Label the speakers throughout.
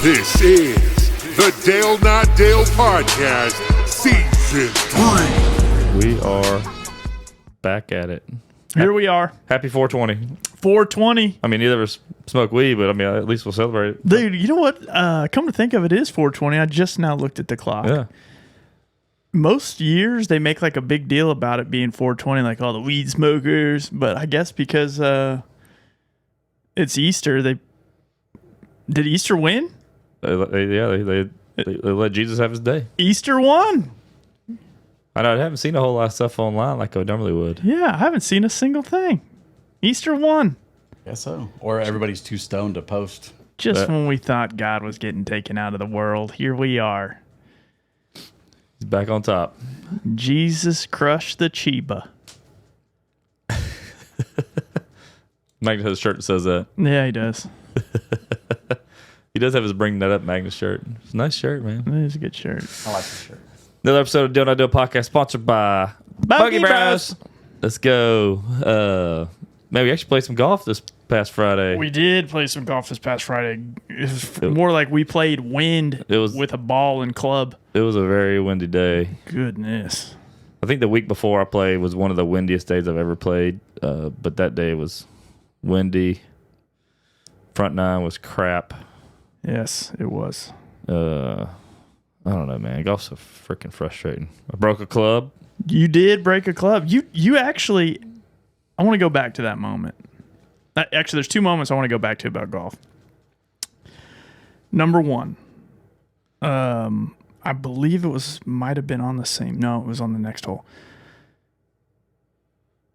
Speaker 1: This is the Dale Not Dale Podcast, Season 3.
Speaker 2: We are back at it.
Speaker 3: Here we are.
Speaker 2: Happy 420.
Speaker 3: 420.
Speaker 2: I mean, neither of us smoke weed, but I mean, at least we'll celebrate it.
Speaker 3: Dude, you know what? Come to think of it, is 420. I just now looked at the clock.
Speaker 2: Yeah.
Speaker 3: Most years, they make like a big deal about it being 420, like all the weed smokers. But I guess because it's Easter, did Easter win?
Speaker 2: They let Jesus have his day.
Speaker 3: Easter won.
Speaker 2: I know, I haven't seen a whole lot of stuff online like I normally would.
Speaker 3: Yeah, I haven't seen a single thing. Easter won.
Speaker 4: Guess so. Or everybody's too stoned to post.
Speaker 3: Just when we thought God was getting taken out of the world, here we are.
Speaker 2: He's back on top.
Speaker 3: Jesus crushed the Chiba.
Speaker 2: Magnus has a shirt that says that.
Speaker 3: Yeah, he does.
Speaker 2: He does have his Bring That Up Magnus shirt. It's a nice shirt, man.
Speaker 3: It is a good shirt.
Speaker 4: I like the shirt.
Speaker 2: Another episode of Do Not Do podcast sponsored by
Speaker 3: Buggy Bros.
Speaker 2: Let's go. Man, we actually played some golf this past Friday.
Speaker 3: We did play some golf this past Friday. It was more like we played wind with a ball and club.
Speaker 2: It was a very windy day.
Speaker 3: Goodness.
Speaker 2: I think the week before I played was one of the windiest days I've ever played. But that day was windy. Front nine was crap.
Speaker 3: Yes, it was.
Speaker 2: I don't know, man. Golf's so freaking frustrating. I broke a club.
Speaker 3: You did break a club. You actually, I want to go back to that moment. Actually, there's two moments I want to go back to about golf. Number one, I believe might have been on the same. No, it was on the next hole.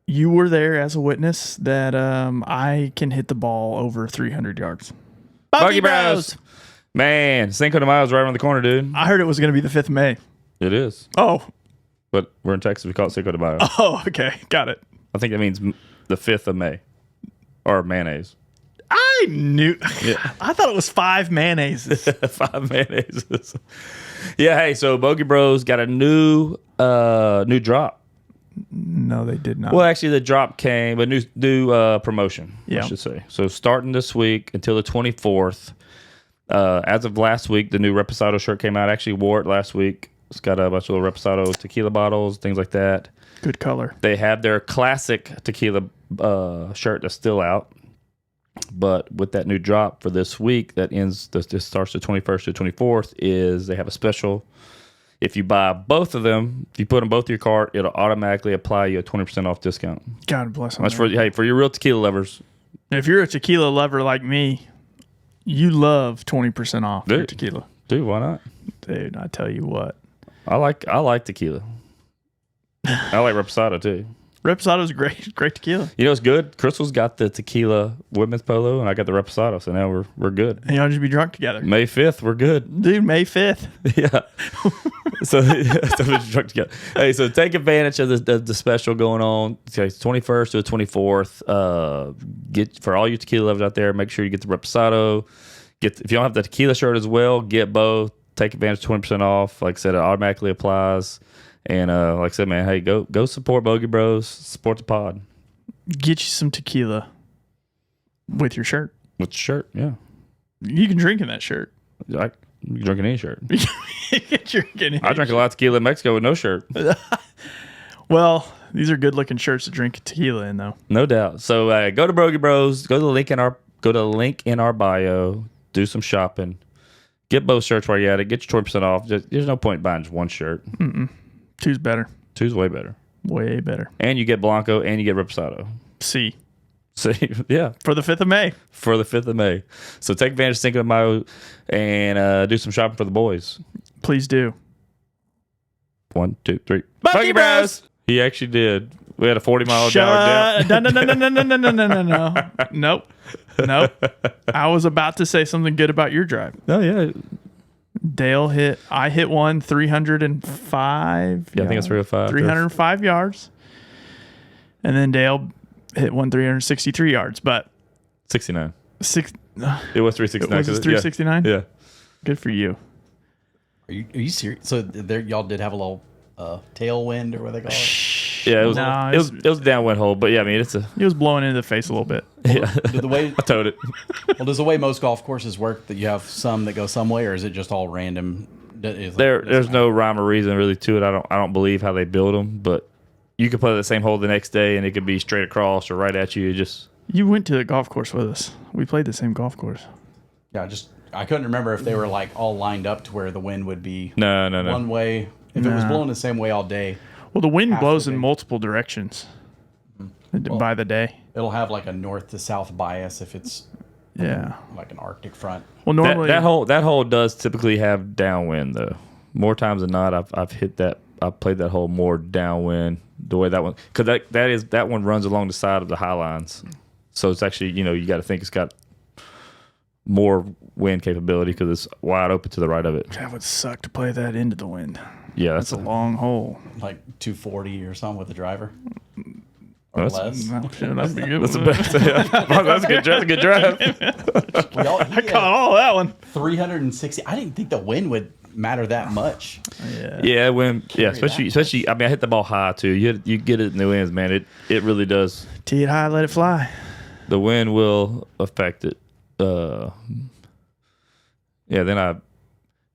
Speaker 3: You were there as a witness that I can hit the ball over 300 yards.
Speaker 2: Buggy Bros. Man, Cinco de Mayo is right around the corner, dude.
Speaker 3: I heard it was going to be the 5th of May.
Speaker 2: It is.
Speaker 3: Oh.
Speaker 2: But we're in Texas. We call it Cinco de Mayo.
Speaker 3: Oh, okay. Got it.
Speaker 2: I think that means the 5th of May. Or mayonnaise.
Speaker 3: I knew.
Speaker 2: Yeah.
Speaker 3: I thought it was 5 mayonnaises.
Speaker 2: 5 mayonnaises. Yeah, hey, so Bogey Bros got a new drop.
Speaker 3: No, they did not.
Speaker 2: Well, actually, the drop came, a new promotion, I should say. So starting this week until the 24th, as of last week, the new Reposado shirt came out. I actually wore it last week. It's got a bunch of little Reposado tequila bottles, things like that.
Speaker 3: Good color. They
Speaker 2: have their classic tequila shirt that's still out. But with that new drop for this week, that starts the 21st to 24th, is they have a special. If you buy both of them, if you put them both in your cart, it'll automatically apply you a 20% off discount.
Speaker 3: God bless them.
Speaker 2: That's for your real tequila lovers.
Speaker 3: If you're a tequila lover like me, you love 20% off your tequila.
Speaker 2: Dude, why not?
Speaker 3: Dude, I tell you what.
Speaker 2: I like tequila. I like Reposado too.
Speaker 3: Reposado's great tequila.
Speaker 2: You know what's good? Crystal's got the tequila women's polo, and I got the Reposado, so now we're good.
Speaker 3: And y'all just be drunk together.
Speaker 2: May 5th, we're good.
Speaker 3: Dude, May 5th.
Speaker 2: Yeah. so we're drunk together. Hey, so take advantage of the special going on. Okay, 21st to the 24th. Get for all you tequila lovers out there. Make sure you get the Reposado. If you don't have the tequila shirt as well, get both. Take advantage of 20% off. Like I said, it automatically applies. And like I said, man, hey, go support Bogey Bros. Support the pod.
Speaker 3: Get you some tequila with your shirt.
Speaker 2: With the shirt, yeah.
Speaker 3: You can drink in that shirt.
Speaker 2: You can drink in any shirt.
Speaker 3: You can drink in any
Speaker 2: I drank a lot of tequila in Mexico with no shirt.
Speaker 3: Well, these are good-looking shirts to drink tequila in, though.
Speaker 2: No doubt. So go to Bogey Bros. Go to the link in our bio. Do some shopping. Get both shirts while you're at it. Get your 20% off. There's no point in buying just one shirt.
Speaker 3: Mm-mm. Two's better.
Speaker 2: Two's way better.
Speaker 3: Way better.
Speaker 2: And you get Blanco and you get Reposado.
Speaker 3: See,
Speaker 2: yeah.
Speaker 3: For the 5th of May.
Speaker 2: For the 5th of May. So take advantage of Cinco de Mayo and do some shopping for the boys.
Speaker 3: Please do.
Speaker 2: 1, 2, 3.
Speaker 3: Buggy Bros!
Speaker 2: He actually did. We had a 40-mile-an-hour
Speaker 3: No. Nope. I was about to say something good about your drive.
Speaker 2: Oh, yeah.
Speaker 3: I hit one 305.
Speaker 2: Yeah, I think it's 305.
Speaker 3: 305 yards. And then Dale hit one 363 yards, but
Speaker 2: 69.
Speaker 3: It
Speaker 2: was 369.
Speaker 3: Was it 369?
Speaker 2: Yeah.
Speaker 3: Good for you.
Speaker 4: Are you serious? So y'all did have a little tailwind or what they call it?
Speaker 2: Yeah, it was
Speaker 3: No,
Speaker 2: it was a downwind hole, but yeah, I mean it's a
Speaker 3: It was blowing into the face a little bit.
Speaker 2: yeah.
Speaker 4: The way
Speaker 2: I towed it.
Speaker 4: well, does the way most golf courses work that you have some that go some way, or is it just all random?
Speaker 2: There's no rhyme or reason really to it. I don't believe how they build them, but you could play the same hole the next day and it could be straight across or right at you.
Speaker 3: You went to the golf course with us. We played the same golf course.
Speaker 4: Yeah, I couldn't remember if they were like all lined up to where the wind would be
Speaker 2: No.
Speaker 4: one way. If it was blowing the same way all day,
Speaker 3: Well, the wind
Speaker 4: Half
Speaker 3: blows
Speaker 4: the
Speaker 3: in
Speaker 4: day.
Speaker 3: multiple directions by the day.
Speaker 4: it'll have like a north to south bias if it's
Speaker 3: Yeah.
Speaker 4: like an Arctic front.
Speaker 3: Well, normally
Speaker 2: that hole does typically have downwind though. More times than not, I've hit that. I've played that hole more downwind. The way that one, because that one runs along the side of the high lines, so it's actually you got to think it's got more wind capability because it's wide open to the right of it.
Speaker 3: that would suck to play that into the wind.
Speaker 2: Yeah,
Speaker 3: That's a long hole.
Speaker 4: Like 240 or something with the driver. Or
Speaker 2: That's-
Speaker 4: less.
Speaker 3: No, shit, that'd be good.
Speaker 2: That's the best. That's a good. That's a good drive.
Speaker 3: I caught all that one.
Speaker 4: 360. I didn't think the wind would matter that much.
Speaker 3: Yeah.
Speaker 2: Yeah, especially
Speaker 4: that
Speaker 2: especially. I mean, I hit the ball high too. You get it in the winds, man. It really does.
Speaker 3: Tee it high, let it fly.
Speaker 2: The wind will affect it. Then I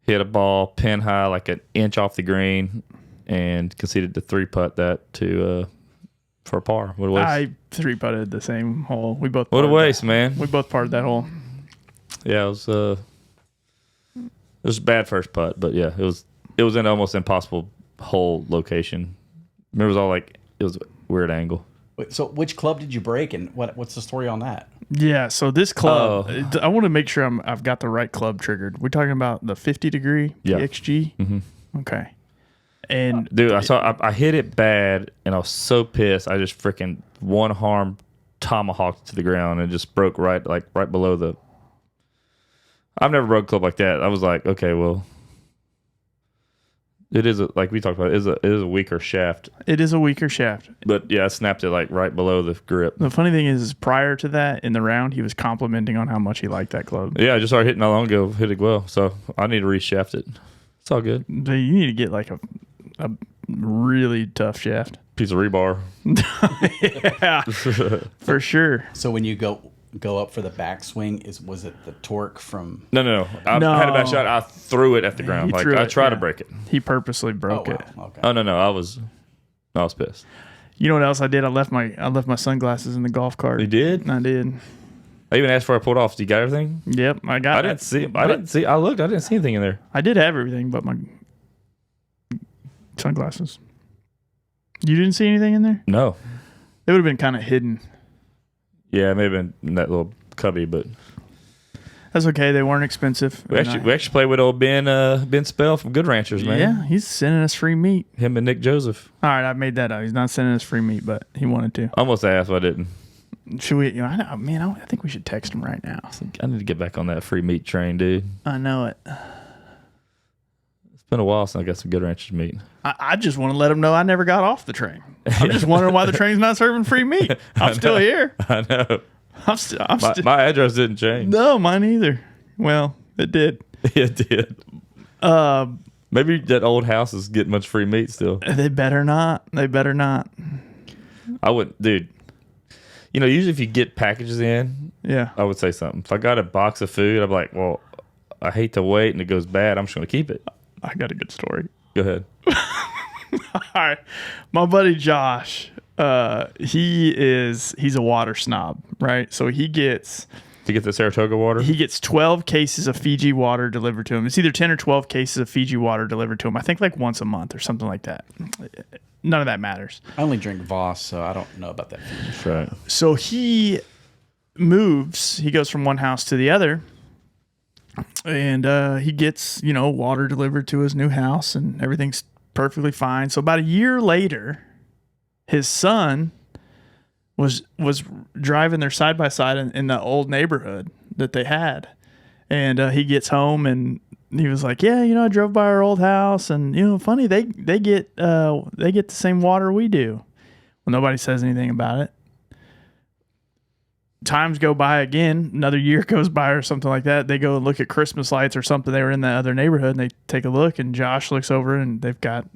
Speaker 2: hit a ball pin high, like an inch off the green, and conceded the 3-putt that to for a par. What a waste!
Speaker 3: I 3-putted the same hole. We both.
Speaker 2: What a
Speaker 3: parred
Speaker 2: waste,
Speaker 3: that.
Speaker 2: man.
Speaker 3: We both parred that hole.
Speaker 2: Yeah, it was a bad first putt, but yeah, it was in an almost impossible hole location. Remember, it was all like it was a weird angle.
Speaker 4: Wait, so which club did you break, and what's the story on that?
Speaker 3: Yeah. So this club,
Speaker 2: Oh.
Speaker 3: I want to make sure I've got the right club triggered. We're talking about the 50-degree
Speaker 2: Yeah.
Speaker 3: PXG. Mm-hmm. Okay. And
Speaker 2: Dude, I hit it bad, and I was so pissed. I just freaking one arm tomahawked to the ground and just broke right below the. I've never broke a club like that. I was like, okay, well, it is like we talked about. It is a weaker shaft,
Speaker 3: it is a weaker shaft.
Speaker 2: but yeah, I snapped it like right below the grip.
Speaker 3: The funny thing is prior to that in the round, he was complimenting on how much he liked that club.
Speaker 2: Yeah, I just started hitting not long ago. Hit it well, so I need to reshaft it. It's all good.
Speaker 3: But you need to get like a really tough shaft.
Speaker 2: Piece of rebar.
Speaker 3: Yeah, for sure.
Speaker 4: So when you go up for the backswing, was it the torque from?
Speaker 2: No. I
Speaker 3: No.
Speaker 2: had a bad shot. I threw it at the ground.
Speaker 3: He
Speaker 2: Like
Speaker 3: threw
Speaker 2: I
Speaker 3: it,
Speaker 2: tried to
Speaker 3: yeah.
Speaker 2: break it.
Speaker 3: He purposely broke it.
Speaker 4: Wow. Okay.
Speaker 2: Oh no, I was pissed.
Speaker 3: You know what else I did? I left my sunglasses in the golf cart.
Speaker 2: You did?
Speaker 3: I did.
Speaker 2: I even asked for a pulled off. You got everything?
Speaker 3: Yep, I got.
Speaker 2: I didn't see. I looked. I didn't see anything in there.
Speaker 3: I did have everything, but my sunglasses. You didn't see anything in there?
Speaker 2: No.
Speaker 3: It would have been kind of hidden.
Speaker 2: Yeah, it may have been in that little cubby, but
Speaker 3: That's okay. They weren't expensive.
Speaker 2: we actually played with old Ben Spell from Good Ranchers, man.
Speaker 3: Yeah, he's sending us free meat.
Speaker 2: Him and Nick Joseph.
Speaker 3: All right, I made that up. He's not sending us free meat, but he wanted to.
Speaker 2: Almost asked, but I didn't.
Speaker 3: Should we? I think we should text him right now.
Speaker 2: I need to get back on that free meat train, dude.
Speaker 3: I know it.
Speaker 2: It's been a while since I got some Good Ranchers meat.
Speaker 3: I just want to let him know I never got off the train. I'm just wondering why the train's not serving free meat. I'm still here.
Speaker 2: I know.
Speaker 3: I'm still.
Speaker 2: My address didn't change.
Speaker 3: No, mine either. Well, it did.
Speaker 2: It did. Maybe that old house is getting much free meat still.
Speaker 3: They better not. They better not.
Speaker 2: I would, dude. Usually if you get packages in,
Speaker 3: Yeah.
Speaker 2: I would say something. If I got a box of food, I'm like, well, I hate to wait and it goes bad. I'm just going to keep it.
Speaker 3: I got a good story.
Speaker 2: Go ahead.
Speaker 3: All right. My buddy Josh, he's a water snob, right? So he gets
Speaker 2: To get the Saratoga water?
Speaker 3: 12 cases of Fiji water delivered to him. It's either 10 or 12 cases of Fiji water delivered to him. I think like once a month or something like that. None of that matters.
Speaker 4: I only drink Voss, so I don't know about that.
Speaker 2: That's right.
Speaker 3: So he moves. He goes from one house to the other. And he gets, water delivered to his new house and everything's perfectly fine. So about a year later, his son was driving their side by side in the old neighborhood that they had, and he gets home and he was like, "Yeah, I drove by our old house, and funny they get the same water we do." Well, nobody says anything about it. Times go by again. Another year goes by or something like that. They go and look at Christmas lights or something. They were in the other neighborhood and they take a look, and Josh looks over and they've got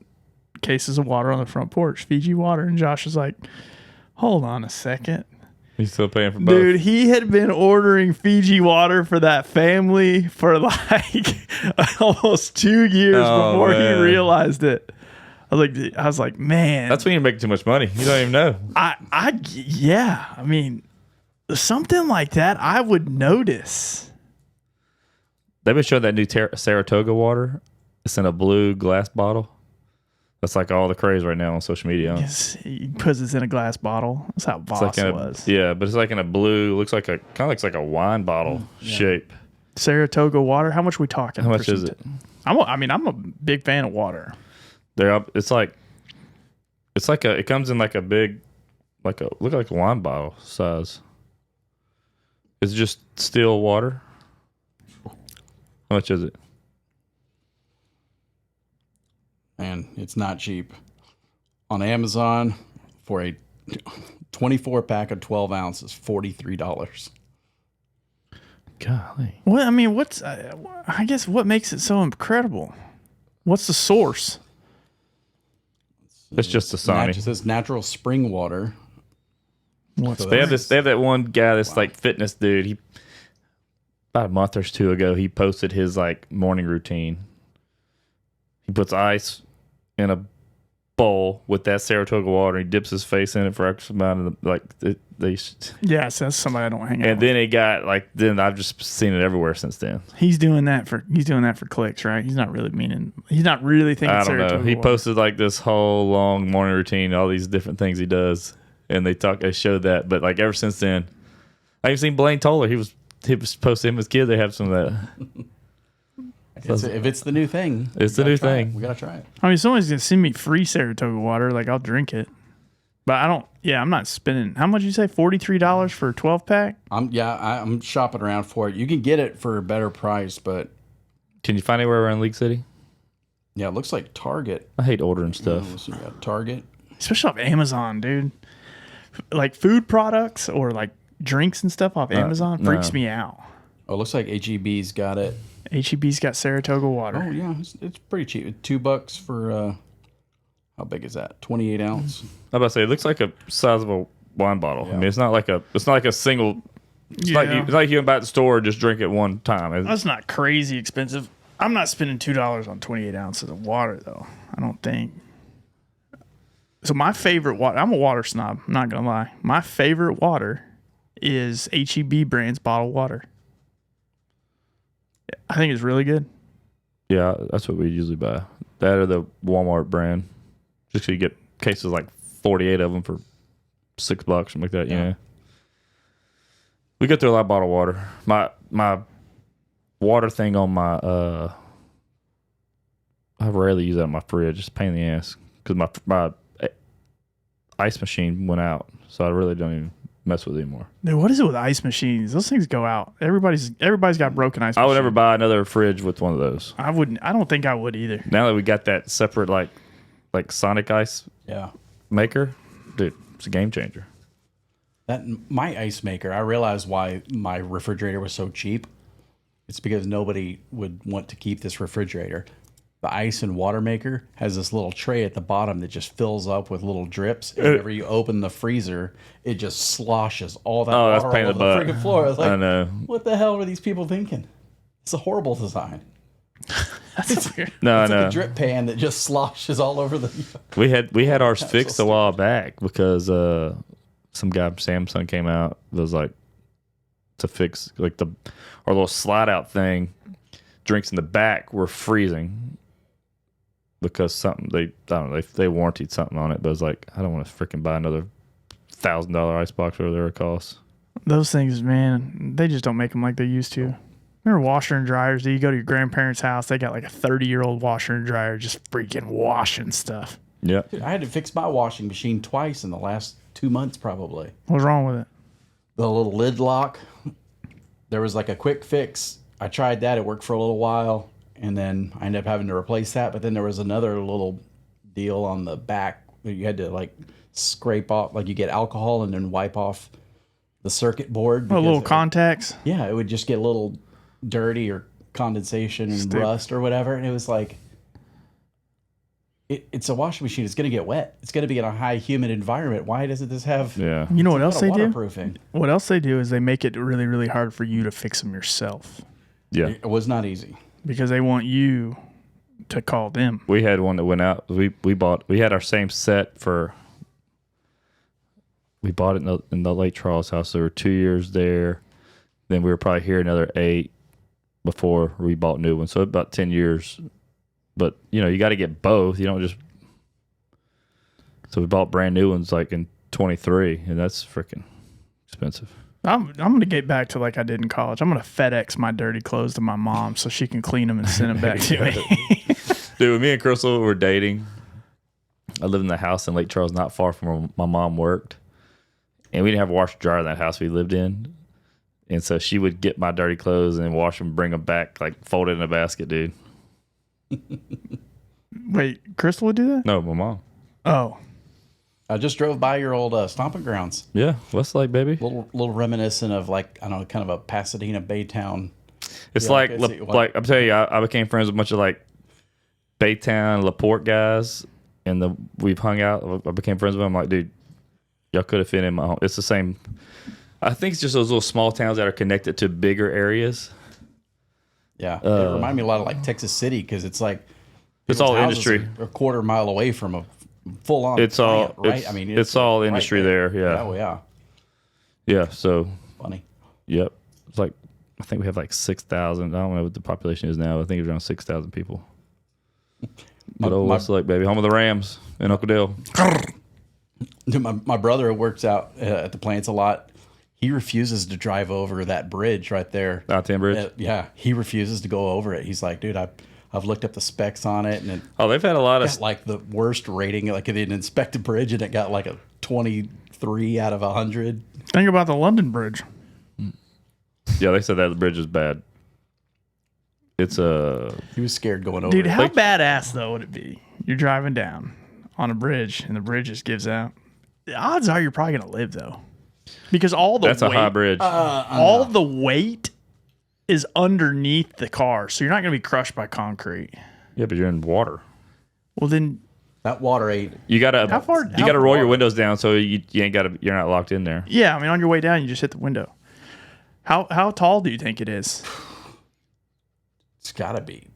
Speaker 3: cases of water on the front porch, Fiji water. And Josh was like, hold on a second.
Speaker 2: He's still paying for both.
Speaker 3: Dude, he had been ordering Fiji water for that family for like almost 2 years before he realized it. I was like, man.
Speaker 2: That's when you make too much money. You don't even know.
Speaker 3: Yeah. I mean, something like that, I would notice.
Speaker 2: They've been showing that new Saratoga water. It's in a blue glass bottle. That's like all the craze right now on social media.
Speaker 3: He puts it in a glass bottle. That's how Voss was.
Speaker 2: Yeah, but it's like in a blue. Looks like looks like a wine bottle shape.
Speaker 3: Saratoga water. How much are we talking?
Speaker 2: How much is it?
Speaker 3: I'm a big fan of water.
Speaker 2: It comes in like a big, look like a wine bottle size. It's just still water. How much is it?
Speaker 4: And it's not cheap. On Amazon, for a 24 pack of 12 ounces, $43.
Speaker 2: Golly.
Speaker 3: Well, I mean, I guess what makes it so incredible? What's the source?
Speaker 2: It's just a sign.
Speaker 4: It says natural spring water.
Speaker 2: They have that one guy that's like fitness dude. He about a month or two ago he posted his like morning routine. He puts ice in a bowl with that Saratoga water. He dips his face in it for X amount of
Speaker 3: Yeah, so that's somebody I don't hang out
Speaker 2: and
Speaker 3: with.
Speaker 2: then I've just seen it everywhere since then.
Speaker 3: He's doing that for clicks, right? He's not really thinking
Speaker 2: I don't
Speaker 3: Saratoga
Speaker 2: know. He
Speaker 3: water.
Speaker 2: posted like this whole long morning routine, all these different things he does, and they showed that. But like ever since then, I even seen Blaine Toller. He was posting him as kid. They have some of that.
Speaker 4: If it's the new thing,
Speaker 2: it's the new thing.
Speaker 4: We gotta try it.
Speaker 3: I mean, if someone's gonna send me free Saratoga water, like I'll drink it. But I don't. Yeah, I'm not spending. How much did you say? $43 for a 12 pack?
Speaker 4: I'm shopping around for it. You can get it for a better price, but
Speaker 2: Can you find anywhere around League City?
Speaker 4: yeah, it looks like Target.
Speaker 2: I hate ordering stuff.
Speaker 4: So we got Target.
Speaker 3: Especially off Amazon, dude. Like food products or like drinks and stuff off Amazon freaks me out.
Speaker 4: Oh, it looks like HEB's got it.
Speaker 3: HEB's got Saratoga water.
Speaker 4: Oh yeah, it's pretty cheap. $2 for how big is that? 28 ounce.
Speaker 2: I'm about to say it looks like a size of a wine bottle.
Speaker 4: Yeah.
Speaker 2: I mean, it's not like a single. It's like you can buy at the store and just drink it one time.
Speaker 3: That's not crazy expensive. I'm not spending $2 on 28 ounces of water though. I don't think. So my favorite water. I'm a water snob. I'm not gonna lie. My favorite water is HEB brand's bottled water. I think it's really good.
Speaker 2: Yeah, that's what we usually buy. That or the Walmart brand. Just so you get cases like 48 of them for $6, something like that. Yeah. We get through a lot of bottled water. My water thing on my I rarely use that on my fridge. It's a pain in the ass because my ice machine went out, so I really don't even mess with it anymore.
Speaker 3: Dude, what is it with ice machines? Those things go out. Everybody's got broken ice machines.
Speaker 2: I would never buy another fridge with one of those.
Speaker 3: I wouldn't. I don't think I would either.
Speaker 2: Now that we got that separate like Sonic ice maker, dude, it's a game changer.
Speaker 4: That my ice maker, I realized why my refrigerator was so cheap. It's because nobody would want to keep this refrigerator. The ice and water maker has this little tray at the bottom that just fills up with little drips. And whenever you open the freezer, it just sloshes all that water
Speaker 2: that's
Speaker 4: all
Speaker 2: pain in
Speaker 4: over
Speaker 2: the
Speaker 4: the
Speaker 2: butt.
Speaker 4: freaking floor. I was like,
Speaker 2: I know.
Speaker 4: What the hell were these people thinking? It's a horrible design.
Speaker 3: That's weird.
Speaker 2: No,
Speaker 4: It's
Speaker 2: I
Speaker 4: like
Speaker 2: know.
Speaker 4: a drip pan that just sloshes all over the...
Speaker 2: We had ours fixed a while back because some guy from Samsung came out. It was like to fix like our little slide out thing. Drinks in the back were freezing because they warranted something on it. But I was like, I don't want to freaking buy another $1,000 ice box or whatever it costs.
Speaker 3: Those things, man, they just don't make them like they used to. Remember washer and dryers? Do you go to your grandparents' house? They got like a 30-year-old washer and dryer just freaking washing stuff.
Speaker 2: Yeah.
Speaker 4: Dude, I had to fix my washing machine twice in the last 2 months probably.
Speaker 3: What's wrong with it?
Speaker 4: The little lid lock. There was like a quick fix. I tried that. It worked for a little while. And then I ended up having to replace that. But then there was another little deal on the back where you had to like scrape off, like you get alcohol and then wipe off the circuit board.
Speaker 3: Little contacts.
Speaker 4: Yeah, it would just get a little dirty or condensation and rust or whatever. And it was like, it's a washing machine. It's going to get wet. It's going to be in a high humid environment. Why doesn't this have?
Speaker 2: Yeah.
Speaker 3: You know what else they do?
Speaker 4: Waterproofing.
Speaker 3: What else they do is they make it really, really hard for you to fix them yourself
Speaker 2: Yeah.
Speaker 4: It was not easy.
Speaker 3: because they want you to call them.
Speaker 2: We had one that went out. We had our same set for. We bought it in the Lake Charles house. There were 2 years there. Then we were probably here another 8 before we bought new ones. So about 10 years. But you got to get both. You don't just. So we bought brand new ones like in 23, and that's freaking expensive.
Speaker 3: I'm going to get back to like I did in college. I'm going to FedEx my dirty clothes to my mom so she can clean them and send them back to me.
Speaker 2: Dude, when me and Crystal were dating, I lived in the house in Lake Charles, not far from where my mom worked. And we didn't have a washer dryer in that house we lived in. And so she would get my dirty clothes and wash them, bring them back, like folded in a basket, dude.
Speaker 3: Wait, Crystal would do that?
Speaker 2: No, my mom.
Speaker 3: Oh.
Speaker 4: I just drove by your old stomping grounds.
Speaker 2: Yeah, Westlake, baby.
Speaker 4: Little reminiscent of like, I don't know, kind of a Pasadena Baytown.
Speaker 2: It's
Speaker 4: Yeah,
Speaker 2: like,
Speaker 4: I can see why.
Speaker 2: like I'm telling you, I became friends with a bunch of like Baytown, LaPorte guys, and we've hung out. I became friends with them. I'm like, dude, y'all could have fit in my home. It's the same. I think it's just those little small towns that are connected to bigger areas.
Speaker 4: Yeah, it reminded me a lot of like Texas City because it's like
Speaker 2: It's
Speaker 4: people's
Speaker 2: all
Speaker 4: houses
Speaker 2: industry.
Speaker 4: are a quarter mile away from a full on.
Speaker 2: It's all
Speaker 4: right.
Speaker 2: it's,
Speaker 4: I mean,
Speaker 2: it's all
Speaker 4: right
Speaker 2: industry there. Yeah.
Speaker 4: Oh yeah,
Speaker 2: Yeah. So
Speaker 4: funny.
Speaker 2: yep. It's like I think we have like 6,000. I don't know what the population is now. I think it's around 6,000 people. But Westlake, baby, home of the Rams in Uncle Dale.
Speaker 4: My brother works out at the plants a lot. He refuses to drive over that bridge right there.
Speaker 2: I-10 Bridge.
Speaker 4: Yeah, he refuses to go over it. He's like, dude, I've looked up the specs on it, and it
Speaker 2: Oh, they've had a lot of.
Speaker 4: got like the worst rating. Like it inspected bridge, and it got like a 23 out of 100.
Speaker 3: Think about the London Bridge.
Speaker 2: Yeah, they said that the bridge is bad. It's
Speaker 4: He was scared going over
Speaker 3: Dude,
Speaker 4: it.
Speaker 3: how badass though would it be? You're driving down on a bridge and the bridge just gives out. The odds are you're probably gonna live though, because all the
Speaker 2: that's a
Speaker 3: weight,
Speaker 2: high bridge.
Speaker 3: all the weight is underneath the car, so you're not gonna be crushed by concrete.
Speaker 2: Yeah, but you're in water.
Speaker 3: Well, then
Speaker 4: That water ain't.
Speaker 2: You gotta
Speaker 3: How far-
Speaker 2: you
Speaker 3: how
Speaker 2: gotta roll
Speaker 3: far-
Speaker 2: your windows down so you ain't gotta you're not locked in there.
Speaker 3: yeah, I mean on your way down you just hit the window. How tall do you think it is?
Speaker 4: It's got to be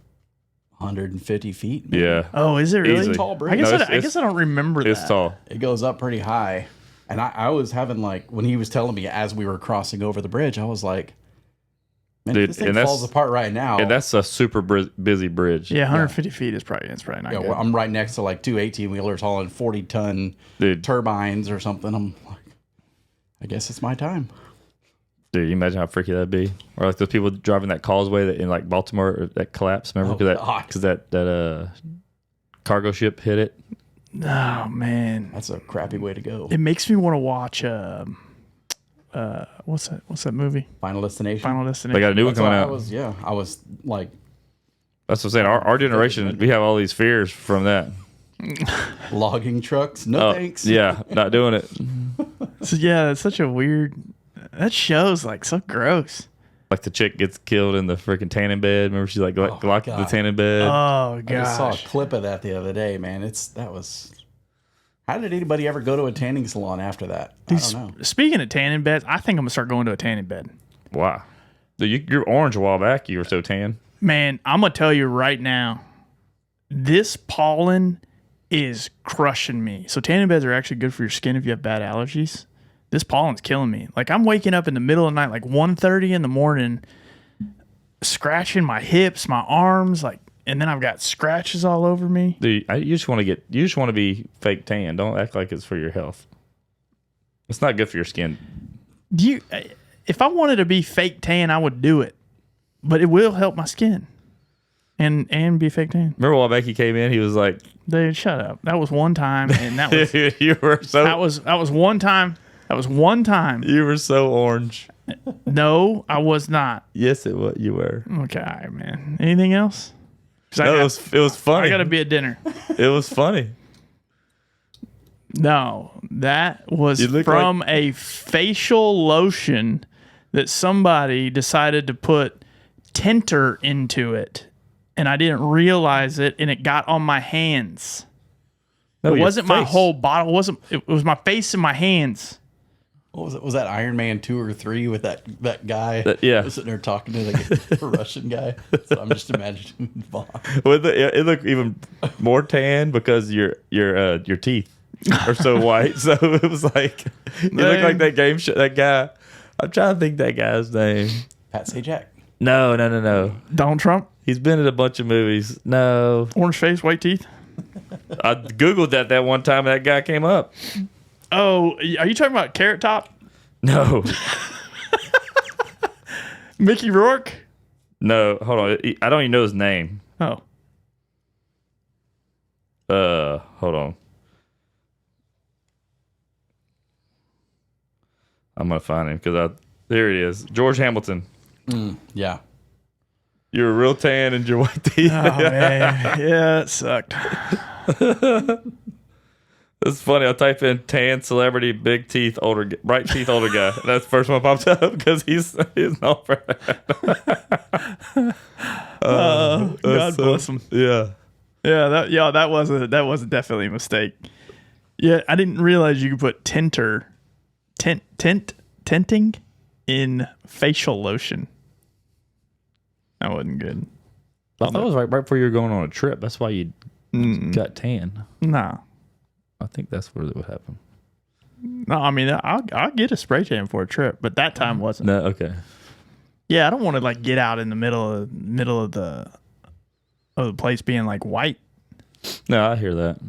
Speaker 4: 150 feet. maybe.
Speaker 2: Yeah,
Speaker 3: Oh, is it really?
Speaker 2: Easily.
Speaker 4: Tall bridge.
Speaker 3: I guess
Speaker 2: No,
Speaker 3: I guess I don't remember
Speaker 2: it's
Speaker 3: that.
Speaker 2: tall.
Speaker 4: It goes up pretty high. And I was having like, when he was telling me as we were crossing over the bridge, I was like, man,
Speaker 2: Dude,
Speaker 4: if this thing
Speaker 2: and that's-
Speaker 4: falls apart right now.
Speaker 2: And that's a super busy bridge.
Speaker 3: Yeah, 150 feet is probably not
Speaker 4: yeah,
Speaker 3: good.
Speaker 4: well, I'm right next to like two 18-wheelers hauling 40-ton
Speaker 2: Dude,
Speaker 4: turbines or something. I'm like, I guess it's my time.
Speaker 2: you imagine how freaky that'd be? Or like those people driving that causeway that in like Baltimore that collapsed. Remember
Speaker 4: Oh, God.
Speaker 2: because that cargo ship hit it.
Speaker 3: Oh man,
Speaker 4: That's a crappy way to go.
Speaker 3: it makes me want to watch. What's that movie?
Speaker 4: Final Destination.
Speaker 3: Final
Speaker 2: They
Speaker 3: Destination.
Speaker 2: got a new one
Speaker 4: That's why
Speaker 2: coming out.
Speaker 4: I was like,
Speaker 2: That's what I'm saying. Our generation, we have all these fears from that.
Speaker 4: logging trucks. No thanks.
Speaker 2: Yeah, not doing it.
Speaker 3: So, yeah, it's such a weird. That show's like so gross.
Speaker 2: Like the chick gets killed in the freaking tanning bed. Remember she like locked in the
Speaker 4: God.
Speaker 2: tanning bed.
Speaker 3: Oh
Speaker 4: I just saw a
Speaker 3: gosh.
Speaker 4: clip of that the other day, man. That was. How did anybody ever go to a tanning salon after that? I don't know.
Speaker 3: Speaking of tanning beds, I think I'm gonna start going to a tanning bed.
Speaker 2: Wow. Dude, you're orange a while back. You were so tan.
Speaker 3: Man, I'm gonna tell you right now, this pollen is crushing me. So tanning beds are actually good for your skin if you have bad allergies. This pollen's killing me. Like I'm waking up in the middle of the night, like 1:30 in the morning, scratching my hips, my arms, like, and then I've got scratches all over me.
Speaker 2: Dude, you just want to be fake tan. Don't act like it's for your health. It's not good for your skin.
Speaker 3: If I wanted to be fake tan, I would do it, but it will help my skin and be fake tan.
Speaker 2: Remember a while back he came in, he was like,
Speaker 3: Dude, shut up. That was one time, and that was
Speaker 2: you were so
Speaker 3: that was one time. That was one time.
Speaker 2: you were so orange.
Speaker 3: No, I was not.
Speaker 2: Yes, you were.
Speaker 3: Okay, all right, man. Anything else? 'Cause
Speaker 2: No, it was funny.
Speaker 3: I got to be at dinner.
Speaker 2: It was funny.
Speaker 3: No, that was
Speaker 2: You look
Speaker 3: from a facial lotion that somebody decided to put tinter into it, and I didn't realize it, and it got on my hands.
Speaker 2: No,
Speaker 3: it
Speaker 2: your
Speaker 3: wasn't my
Speaker 2: face.
Speaker 3: whole bottle. It was my face and my hands.
Speaker 4: What was it? Was that Iron Man 2 or 3 with that guy?
Speaker 2: Yeah.
Speaker 4: Sitting there talking to the Russian guy. So I'm just imagining Vaughn.
Speaker 2: It looked even more tan because your teeth are so white. So it was like you look like that game show. That guy. I'm trying to think that guy's name.
Speaker 4: Pat Sajak.
Speaker 2: No.
Speaker 3: Donald Trump,
Speaker 2: He's been in a bunch of movies. No,
Speaker 3: orange face, white teeth.
Speaker 2: I googled that one time and that guy came up.
Speaker 3: Oh, are you talking about Carrot Top?
Speaker 2: No,
Speaker 3: Mickey Rourke?
Speaker 2: no. Hold on. I don't even know his name.
Speaker 3: Oh,
Speaker 2: Hold on. I'm gonna find him because there it is. George Hamilton.
Speaker 4: Yeah.
Speaker 2: You're real tan and your white teeth.
Speaker 3: oh man, yeah, it sucked.
Speaker 2: It's funny. I type in tan celebrity, big teeth, bright teeth, older guy. That's the first one pops up because he's known for that.
Speaker 3: God bless him.
Speaker 2: Yeah.
Speaker 3: That was definitely a mistake. Yeah, I didn't realize you could put tinting in facial lotion. That wasn't good.
Speaker 2: I thought it was right before you were going on a trip. That's why you got tan.
Speaker 3: Nah.
Speaker 2: I think that's where it would happen.
Speaker 3: No, I mean I'll get a spray tan for a trip, but that time wasn't.
Speaker 2: No, okay.
Speaker 3: Yeah, I don't want to like get out in the middle of the place being like white.
Speaker 2: No, I hear that.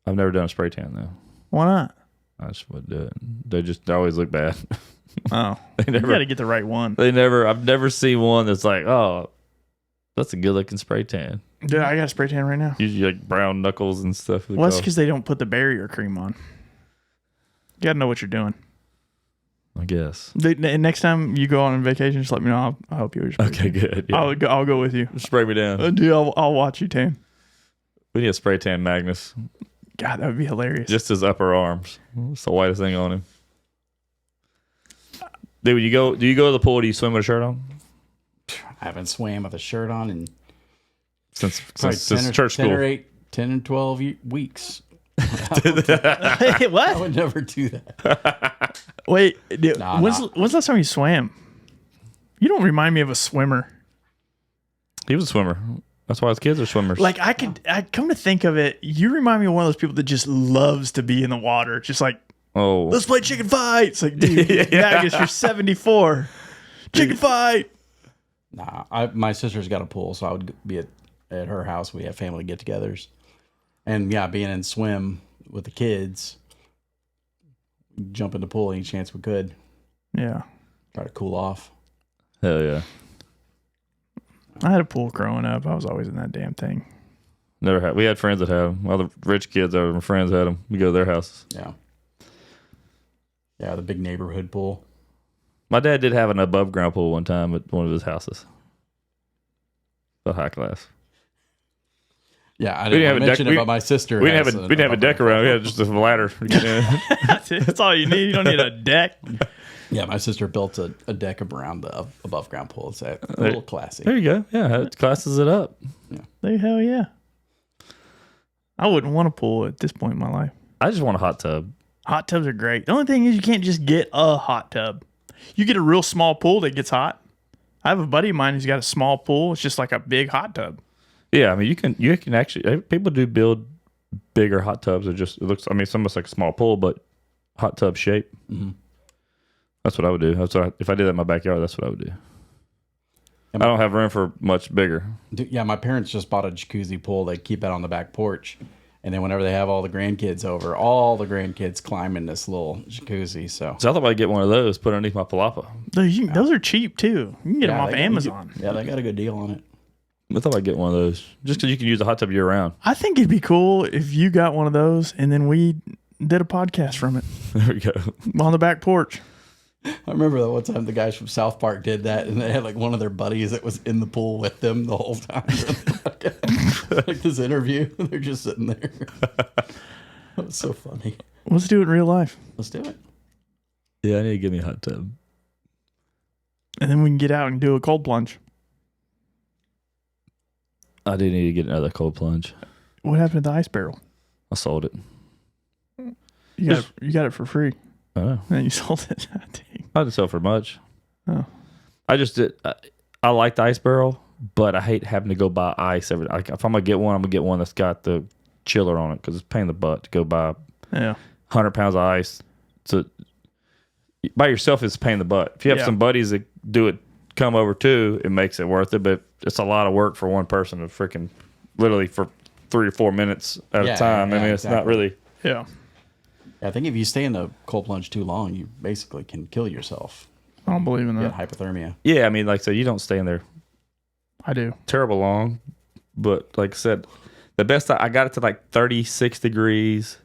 Speaker 2: I've never done a spray tan though.
Speaker 3: Why not?
Speaker 2: I just wouldn't do it. They always look bad.
Speaker 3: Oh,
Speaker 2: They never-
Speaker 3: you got to get the right one.
Speaker 2: I've never seen one that's like, oh, that's a good looking spray tan.
Speaker 3: Dude, I got a spray tan right now.
Speaker 2: Usually like brown knuckles and stuff.
Speaker 3: Well, that's because they don't put the barrier cream on. You got to know what you're doing.
Speaker 2: I guess.
Speaker 3: Next time you go on vacation, just let me know. I'll help you with your spray
Speaker 2: Okay,
Speaker 3: tan.
Speaker 2: good. Yeah.
Speaker 3: I'll go with you.
Speaker 2: Spray me down.
Speaker 3: Dude, I'll watch you tan.
Speaker 2: We need a spray tan Magnus.
Speaker 3: God, that would be hilarious.
Speaker 2: Just his upper arms. It's the whitest thing on him. Dude, do you go to the pool? Do you swim with a shirt on?
Speaker 4: I haven't swam with a shirt on in
Speaker 2: Since
Speaker 4: probably
Speaker 2: church
Speaker 4: 10
Speaker 2: school.
Speaker 4: or 10 and 12 weeks.
Speaker 3: What?
Speaker 4: I would never do that.
Speaker 3: Wait, dude,
Speaker 4: Nah,
Speaker 3: when's
Speaker 4: nah.
Speaker 3: the last time you swam? You don't remind me of a swimmer.
Speaker 2: He was a swimmer. That's why his kids are swimmers.
Speaker 3: Like I come to think of it, you remind me of one of those people that just loves to be in the water. Just like,
Speaker 2: oh,
Speaker 3: let's play chicken fight. It's like, dude, Magnus, you're 74. Chicken fight.
Speaker 4: Nah, my sister's got a pool, so I would be at her house. We have family get-togethers, and yeah, being in swim with the kids, jump in the pool any chance we could.
Speaker 3: Yeah.
Speaker 4: Try to cool off.
Speaker 2: hell yeah.
Speaker 3: I had a pool growing up. I was always in that damn thing.
Speaker 2: Never had. We had friends that had them. Well, the rich kids, our friends had them. We go to their houses.
Speaker 4: Yeah. Yeah, the big neighborhood pool.
Speaker 2: My dad did have an above ground pool one time at one of his houses. The high class.
Speaker 4: Yeah, I
Speaker 2: We didn't
Speaker 4: didn't
Speaker 2: have a
Speaker 4: mention
Speaker 2: deck-
Speaker 4: about my sister.
Speaker 2: We didn't have a deck around. We had just a ladder. to get in.
Speaker 3: That's all you need. You don't need a deck.
Speaker 4: Yeah, my sister built a deck around the above ground pool. It's a little classy.
Speaker 2: There you go. Yeah, it classes it up.
Speaker 3: Hell yeah. I wouldn't want a pool at this point in my life.
Speaker 2: I just want a hot tub.
Speaker 3: Hot tubs are great. The only thing is you can't just get a hot tub. You get a real small pool that gets hot. I have a buddy of mine who's got a small pool. It's just like a big hot tub.
Speaker 2: Yeah, I mean, you can actually, people do build bigger hot tubs. It looks, I mean, it's almost like a small pool, but hot tub shape.
Speaker 4: Mm-hmm.
Speaker 2: That's what I would do. If I did that in my backyard, that's what I would do. I don't have room for much bigger.
Speaker 4: Yeah, my parents just bought a jacuzzi pool. They keep it on the back porch. And then whenever they have all the grandkids over, all the grandkids climb in this little jacuzzi. So
Speaker 2: I thought I'd get one of those, put underneath my palapa.
Speaker 3: Those are cheap too. You can get them off
Speaker 4: they
Speaker 3: Amazon.
Speaker 4: they got a good deal on it.
Speaker 2: I thought I'd get one of those just because you can use a hot tub year round.
Speaker 3: I think it'd be cool if you got one of those and then we did a podcast from it
Speaker 2: There we go.
Speaker 3: on the back porch.
Speaker 4: I remember that one time the guys from South Park did that, and they had like one of their buddies that was in the pool with them the whole time. Like this interview, they're just sitting there. That was so funny.
Speaker 3: Let's do it in real life.
Speaker 4: Let's do it.
Speaker 2: Yeah, I need to get me a hot tub.
Speaker 3: And then we can get out and do a cold plunge.
Speaker 2: I do need to get another cold plunge.
Speaker 3: What happened to the ice barrel?
Speaker 2: I sold it.
Speaker 3: You got it for free.
Speaker 2: I know.
Speaker 3: And then you sold it. Dang.
Speaker 2: I didn't sell for much.
Speaker 3: Oh.
Speaker 2: I just did. I like the ice barrel, but I hate having to go buy ice every. Like if I'm gonna get one, I'm gonna get one that's got the chiller on it because it's a pain in the butt to go buy 100 pounds of ice. So by yourself, it's a pain in the butt. If you have some buddies that do it, come over too, it makes it worth it. But it's a lot of work for one person to freaking literally for 3 or 4 minutes at a time. I mean, it's not really.
Speaker 3: Yeah.
Speaker 4: I think if you stay in the cold plunge too long, you basically can kill yourself.
Speaker 3: I don't believe in that.
Speaker 4: Get hypothermia.
Speaker 2: Yeah, I mean, like I said, you don't stay in there
Speaker 3: I do.
Speaker 2: terrible long, but like I said, the best I got it to like 36 degrees.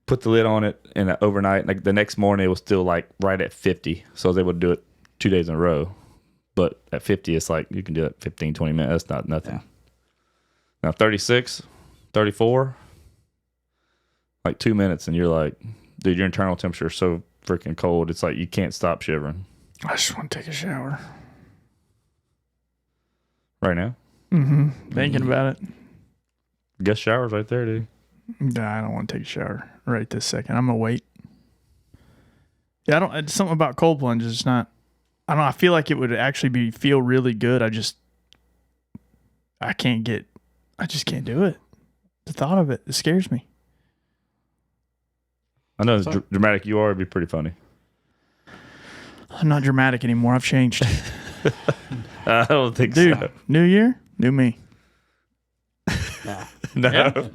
Speaker 2: Put the lid on it and overnight. Like the next morning, it was still like right at 50. So I was able to do it 2 days in a row. But at 50, it's like you can do it 15, 20 minutes. That's not nothing. Yeah. Now 36, 34, like 2 minutes, and you're like, dude, your internal temperature is so freaking cold. It's like you can't stop shivering.
Speaker 3: I just want to take a shower.
Speaker 2: Right now?
Speaker 3: Mm-hmm. Thinking about it.
Speaker 2: Guest shower's right there, dude.
Speaker 3: Nah, I don't want to take a shower right this second. I'm gonna wait. Yeah, I don't. It's something about cold plunge. It's not. I don't know. I feel like it would actually feel really good. I just can't do it. The thought of it scares me.
Speaker 2: I know as dramatic you are. It'd be pretty funny.
Speaker 3: I'm not dramatic anymore. I've changed.
Speaker 2: I don't think
Speaker 3: Dude,
Speaker 2: so.
Speaker 3: New year, new me.
Speaker 2: No.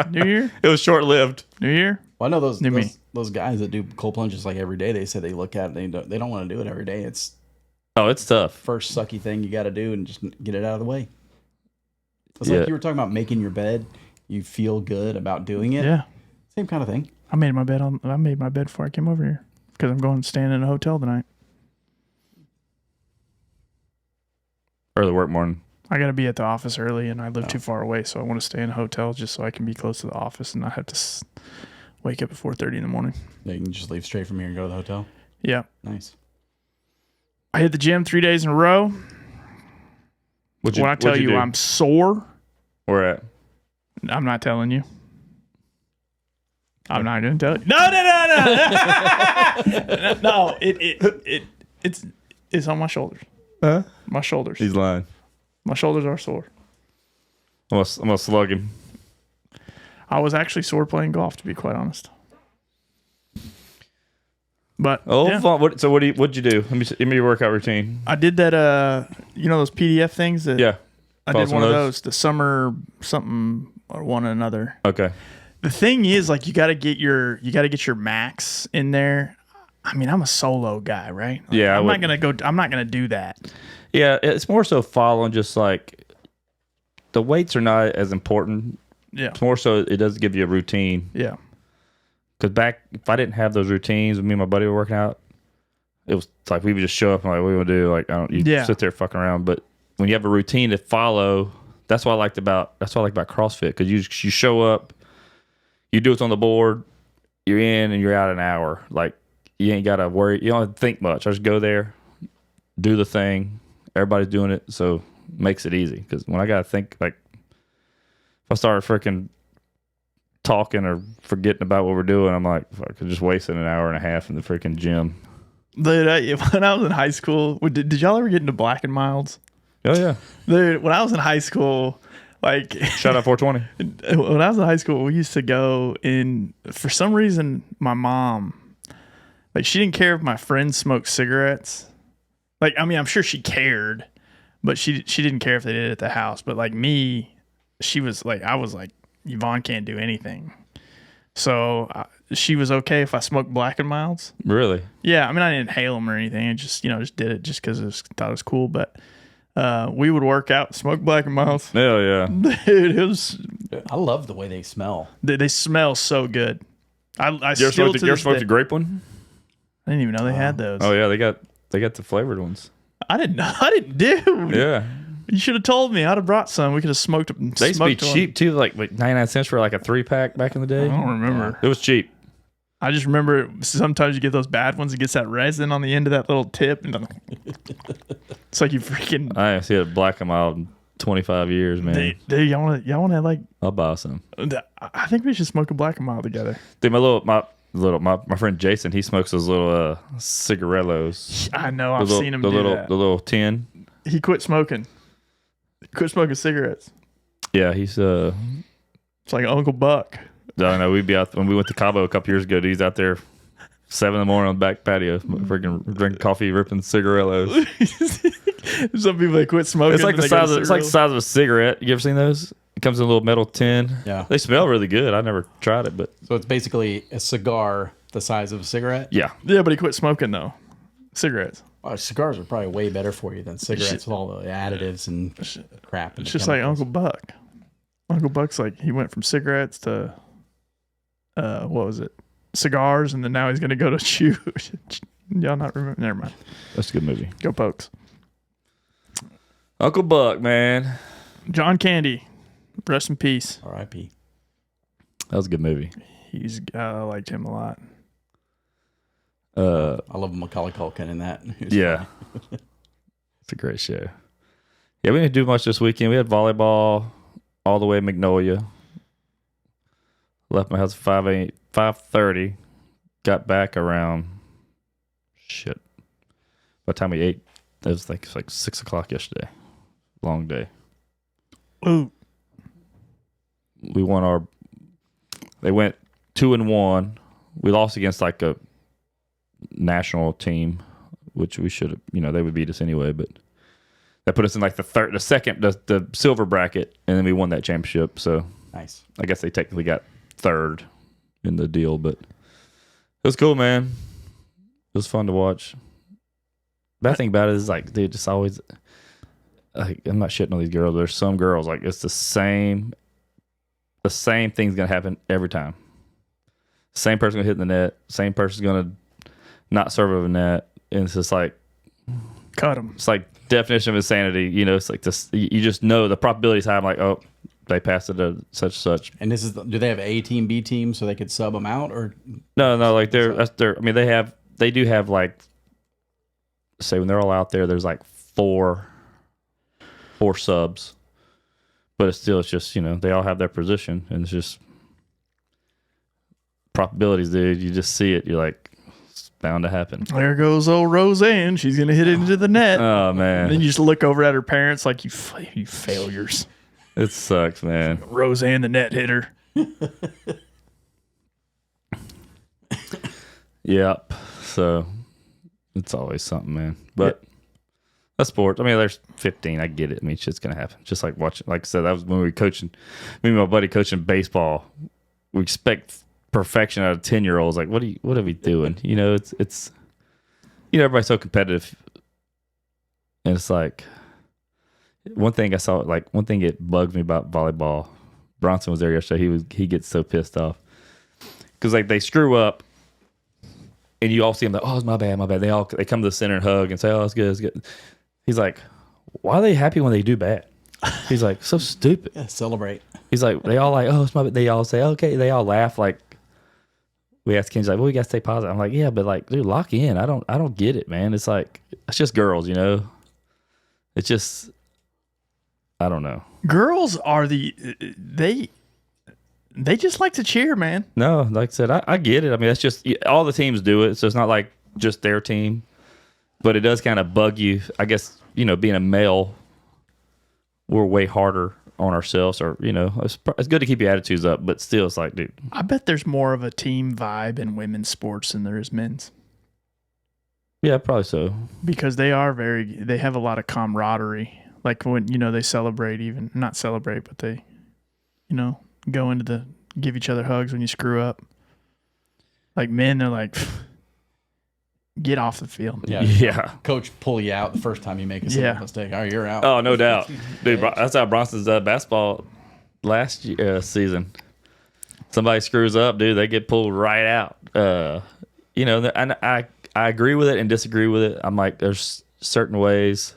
Speaker 3: New year,
Speaker 2: It was short lived.
Speaker 3: new year.
Speaker 4: Well, I know
Speaker 3: New me.
Speaker 4: those guys that do cold plunges like every day. They say they look at it. They don't want to do it every day. It's
Speaker 2: Oh, it's tough.
Speaker 4: first sucky thing you got to do and just get it out of the way. It's
Speaker 2: Yeah.
Speaker 4: like you were talking about making your bed. You feel good about doing it.
Speaker 3: Yeah,
Speaker 4: Same kind of thing.
Speaker 3: I made my bed before I came over here because I'm going staying in a hotel tonight.
Speaker 2: Early work morning.
Speaker 3: I got to be at the office early, and I live too far away, so I want to stay in a hotel just so I can be close to the office and not have to wake up at 4:30 in the morning.
Speaker 4: Yeah, you can just leave straight from here and go to the hotel.
Speaker 3: Yeah.
Speaker 4: Nice.
Speaker 3: I hit the gym 3 days in a row.
Speaker 2: What'd
Speaker 3: When I tell you
Speaker 2: do?
Speaker 3: I'm sore,
Speaker 2: Where at?
Speaker 3: I'm not telling you. I'm not going to tell you. No. No, it's on my shoulders.
Speaker 2: Huh?
Speaker 3: My shoulders.
Speaker 2: He's lying.
Speaker 3: My shoulders are sore.
Speaker 2: I'm gonna slug him.
Speaker 3: I was actually sore playing golf, to be quite honest. But yeah.
Speaker 2: Fun. What'd you do? Let me your workout routine.
Speaker 3: I did that. Those PDF things that.
Speaker 2: Yeah.
Speaker 3: I did one of those. The summer something or one another.
Speaker 2: Okay.
Speaker 3: The thing is, like, you got to get your max in there. I mean, I'm a solo guy, right? Like,
Speaker 2: Yeah,
Speaker 3: I'm not gonna do that.
Speaker 2: Yeah, it's more so following just like the weights are not as important.
Speaker 3: Yeah.
Speaker 2: It's more so it does give you a routine.
Speaker 3: Yeah.
Speaker 2: Because if I didn't have those routines, me and my buddy were working out, it was like we would just show up and like, what do you want to do? Like, you sit there fucking around. But when you have a routine to follow, that's what I like about CrossFit. Because you show up, you do what's on the board, you're in and you're out an hour. Like, you ain't got to worry. You don't have to think much. I just go there, do the thing. Everybody's doing it, so it makes it easy. Because when I got to think, like, if I start freaking talking or forgetting about what we're doing, I'm like, fuck, I'm just wasting an hour and a half in the freaking gym.
Speaker 3: Dude, when I was in high school, did y'all ever get into Black and Milds?
Speaker 2: Oh, yeah.
Speaker 3: Dude, when I was in high school, like...
Speaker 2: Shout out 420.
Speaker 3: When I was in high school, we used to go in... For some reason, my mom... Like, she didn't care if my friends smoked cigarettes. Like, I mean, I'm sure she cared, but she didn't care if they did it at the house. But, like, me, she was like... I was like, Yvonne can't do anything. So, she was okay if I smoked Black and Milds.
Speaker 2: Really?
Speaker 3: Yeah, I mean, I didn't inhale them or anything. I just, just did it just because I thought it was cool. But we would work out, smoke Black and Milds.
Speaker 2: Hell yeah.
Speaker 3: Dude, it was...
Speaker 4: I love the way they smell.
Speaker 3: They smell so good. I
Speaker 2: You ever smoked a grape one?
Speaker 3: I didn't even know they had those.
Speaker 2: Oh, yeah. They got the flavored ones.
Speaker 3: I didn't know. Dude.
Speaker 2: Yeah.
Speaker 3: You should have told me. I'd have brought some. We could have smoked them.
Speaker 2: They used to be cheap, too. Like 99 cents for like a 3-pack back in the day.
Speaker 3: I don't remember.
Speaker 2: It was cheap.
Speaker 3: I just remember sometimes you get those bad ones. It gets that resin on the end of that little tip. And it's like you freaking...
Speaker 2: I see a Black and Mild 25 years, man.
Speaker 3: Dude, y'all want to like?
Speaker 2: I'll buy some.
Speaker 3: I think we should smoke a black and mild together.
Speaker 2: Dude, my friend Jason, he smokes those little cigarettos.
Speaker 3: I know. I've seen him do that.
Speaker 2: The little tin.
Speaker 3: He quit smoking. Quit smoking cigarettes.
Speaker 2: Yeah, he's
Speaker 3: It's like Uncle Buck.
Speaker 2: I don't know. We'd be out when we went to Cabo a couple years ago. He's out there 7 a.m. on the back patio, freaking drinking coffee, ripping cigarettos.
Speaker 3: Some people they quit smoking.
Speaker 2: It's like the size of a cigarette. You ever seen those? It comes in a little metal tin.
Speaker 4: Yeah.
Speaker 2: They smell really good. I never tried it, but
Speaker 4: So it's basically a cigar the size of a cigarette.
Speaker 2: yeah.
Speaker 3: Yeah, but he quit smoking though. Cigarettes.
Speaker 4: Well, cigars are probably way better for you than cigarettes with all the additives and crap.
Speaker 3: It's just like Uncle Buck. Uncle Buck's like he went from cigarettes to what was it? Cigars, and then now he's gonna go to chew. Y'all not remember? Never mind.
Speaker 2: That's a good movie.
Speaker 3: Go Pokes.
Speaker 2: Uncle Buck, man.
Speaker 3: John Candy, rest in peace.
Speaker 4: R.I.P.
Speaker 2: That was a good movie.
Speaker 3: I liked him a lot.
Speaker 4: I love Macaulay Culkin in that.
Speaker 2: Yeah. It's a great show. Yeah, we didn't do much this weekend. We had volleyball all the way in Magnolia. Left my house at 5:30. Got back around By the time we ate, it was like 6 o'clock yesterday. Long day.
Speaker 3: Ooh.
Speaker 2: We won they went 2-1. We lost against like a national team, which we should have, they would beat us anyway, but that put us in like the silver bracket, and then we won that championship. So
Speaker 4: Nice.
Speaker 2: I guess they technically got third in the deal, but it was cool, man. It was fun to watch. Bad thing about it is like they just always, I'm not shitting on these girls, but there's some girls like it's the same thing's gonna happen every time. Same person gonna hit the net, same person's gonna not serve over the net, and it's just like
Speaker 3: Cut him.
Speaker 2: it's like definition of insanity. It's like this. You just know the probability is high. I'm like, oh, they passed it to such.
Speaker 4: And this is do they have A team, B team, so they could sub them out, or
Speaker 2: No, like I mean, they do have like, say when they're all out there, there's like four subs, but it's just they all have their position, and it's just probabilities, dude. You just see it. You're like, it's bound to happen.
Speaker 3: There goes old Roseanne. She's gonna hit it into the net.
Speaker 2: Oh man,
Speaker 3: And then you just look over at her parents like you failures.
Speaker 2: it sucks, man.
Speaker 3: Roseanne, the net hitter.
Speaker 2: Yep. So it's always something, man. But that's sport. I mean, there's 15. I get it. I mean, shit's gonna happen. Just like watching. Like I said, that was when we were coaching. Me and my buddy coaching baseball. We expect perfection out of 10-year-olds. Like, what are we doing? It's everybody's so competitive, and it's like one thing it bugs me about volleyball. Bronson was there yesterday. He gets so pissed off because like they screw up. And you all see them like, oh, it's my bad. They come to the center and hug and say, oh, it's good. He's like, why are they happy when they do bad? He's like, so stupid.
Speaker 4: yeah, celebrate?
Speaker 2: He's like, they all like, oh, it's my bad. They all say, okay. They all laugh. Like, we ask Ken's like, well, we got to stay positive. I'm like, yeah, but like, dude, lock in. I don't get it, man. It's like, it's just girls, It's just, I don't know.
Speaker 3: Girls are they just like to cheer, man.
Speaker 2: No, like I said, I get it. I mean, that's just all the teams do it, so it's not like just their team. But it does kind of bug you. I guess being a male, we're way harder on ourselves, or it's good to keep your attitudes up, but still, it's like, dude.
Speaker 3: I bet there's more of a team vibe in women's sports than there is men's.
Speaker 2: Yeah, probably so.
Speaker 3: Because they have a lot of camaraderie. Like when they celebrate, even not celebrate, but they, go into give each other hugs when you screw up. Like men, they're like, get off the field.
Speaker 2: Yeah.
Speaker 4: Coach pull you out the first time you make a simple mistake. Oh, you're out.
Speaker 2: Oh, no doubt, dude. That's how Bronson's basketball last season. Somebody screws up, dude. They get pulled right out. And I agree with it and disagree with it. I'm like, there's certain ways.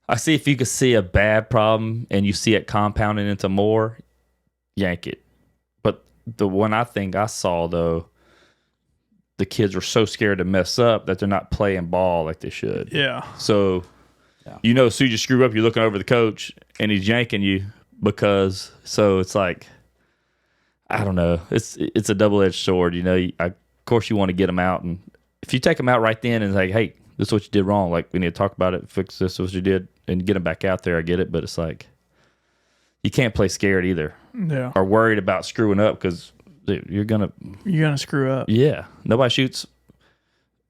Speaker 2: I see if you could see a bad problem and you see it compounding into more, yank it. But the one I think I saw, though, the kids were so scared to mess up that they're not playing ball like they should.
Speaker 3: Yeah.
Speaker 2: So You know, as soon as you screw up, you're looking over the coach and he's yanking you because. So it's like, I don't know. It's a double-edged sword. You know, of course you want to get them out, and if you take them out right then and like, hey, this is what you did wrong. Like, we need to talk about it, fix this, what you did, and get them back out there. I get it, but it's like you can't play scared either.
Speaker 3: Yeah.
Speaker 2: Or worried about screwing up because you're gonna
Speaker 3: screw up.
Speaker 2: Yeah. Nobody shoots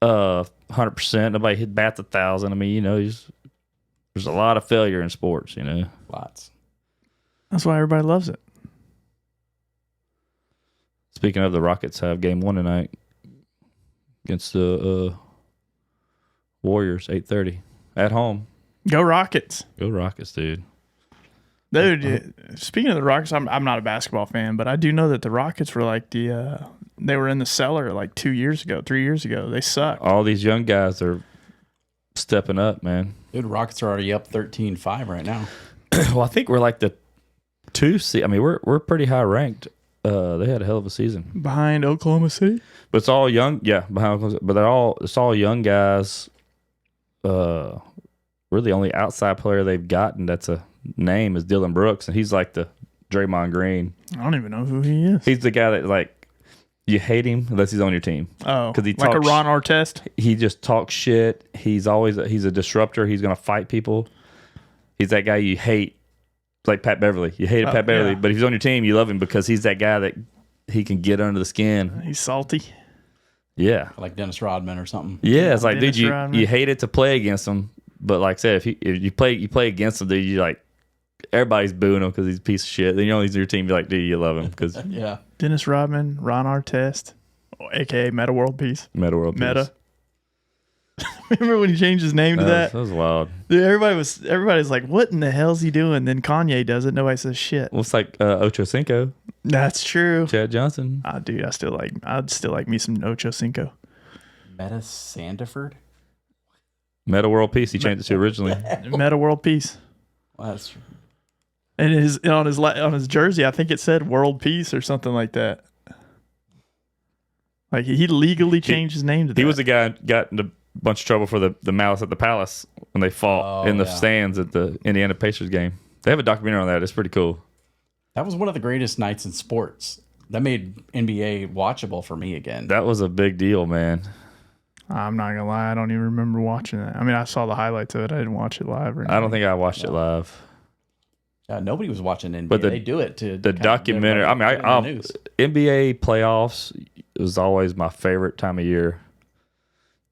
Speaker 2: 100%. Nobody hit bats 1,000. I mean, you know, there's a lot of failure in sports. You know,
Speaker 4: Lots.
Speaker 3: That's why everybody loves it.
Speaker 2: Speaking of, the Rockets have game 1 tonight against the Warriors, 8:30 at home.
Speaker 3: Go Rockets.
Speaker 2: Go Rockets, dude.
Speaker 3: Dude, speaking of the Rockets, I'm not a basketball fan, but I do know that the Rockets were like they were in the cellar like 3 years ago. They sucked.
Speaker 2: All these young guys are stepping up, man.
Speaker 4: Dude, Rockets are already up 13-5 right now.
Speaker 2: Well, I think we're like the 2 seed. I mean, we're pretty high ranked. They had a hell of a season
Speaker 3: Behind Oklahoma City.
Speaker 2: but it's all young. Yeah, behind, but it's all young guys. We're the only outside player they've gotten that's a name is Dylan Brooks, and he's like the Draymond Green.
Speaker 3: I don't even know who he is.
Speaker 2: He's the guy that like you hate him unless he's on your team.
Speaker 3: Oh,
Speaker 2: because he
Speaker 3: like
Speaker 2: talks,
Speaker 3: a Ron Artest.
Speaker 2: He just talks shit. He's a disruptor. He's gonna fight people. He's that guy you hate, like Pat Beverly. You hated Pat Beverly, but if he's on your team, you love him because he's that guy that he can get under the skin.
Speaker 3: He's salty.
Speaker 2: Yeah,
Speaker 4: Like Dennis Rodman or something.
Speaker 2: yeah. It's like,
Speaker 3: Dennis
Speaker 2: dude,
Speaker 3: Rodman.
Speaker 2: you hate it to play against him, but like I said, if you play against him, dude, you like everybody's booing him because he's a piece of shit. Then you know he's your team. You're like, dude, you love him because
Speaker 4: Yeah.
Speaker 3: Dennis Rodman, Ron Artest, aka Meta World Peace.
Speaker 2: Meta World Peace.
Speaker 3: Meta. Remember when he changed his name to that?
Speaker 2: That was wild.
Speaker 3: Dude, everybody's like, what in the hell's he doing? Then Kanye does it. Nobody says shit.
Speaker 2: Well, it's like Ocho Cinco,
Speaker 3: That's true.
Speaker 2: Chad Johnson.
Speaker 3: Dude, I'd still like me some Ocho Cinco.
Speaker 4: Meta Sandiford?
Speaker 2: Meta World Peace. He changed it to originally.
Speaker 3: Meta World Peace.
Speaker 4: Well, that's
Speaker 3: And on his jersey, I think it said World Peace or something like that. Like he legally changed his name to that.
Speaker 2: He was the guy that got into a bunch of trouble for the malice at the Palace when they fought in the stands at the Indiana Pacers game. They have a documentary on that. It's pretty cool.
Speaker 4: That was one of the greatest nights in sports. That made NBA watchable for me again.
Speaker 2: That was a big deal, man.
Speaker 3: I'm not gonna lie, I don't even remember watching that. I mean, I saw the highlights of it. I didn't watch it live. Or anything.
Speaker 2: I don't think I watched it live.
Speaker 4: Nobody was watching NBA.
Speaker 2: But
Speaker 4: They do it to
Speaker 2: The documentary. I mean, NBA playoffs was always my favorite time of year.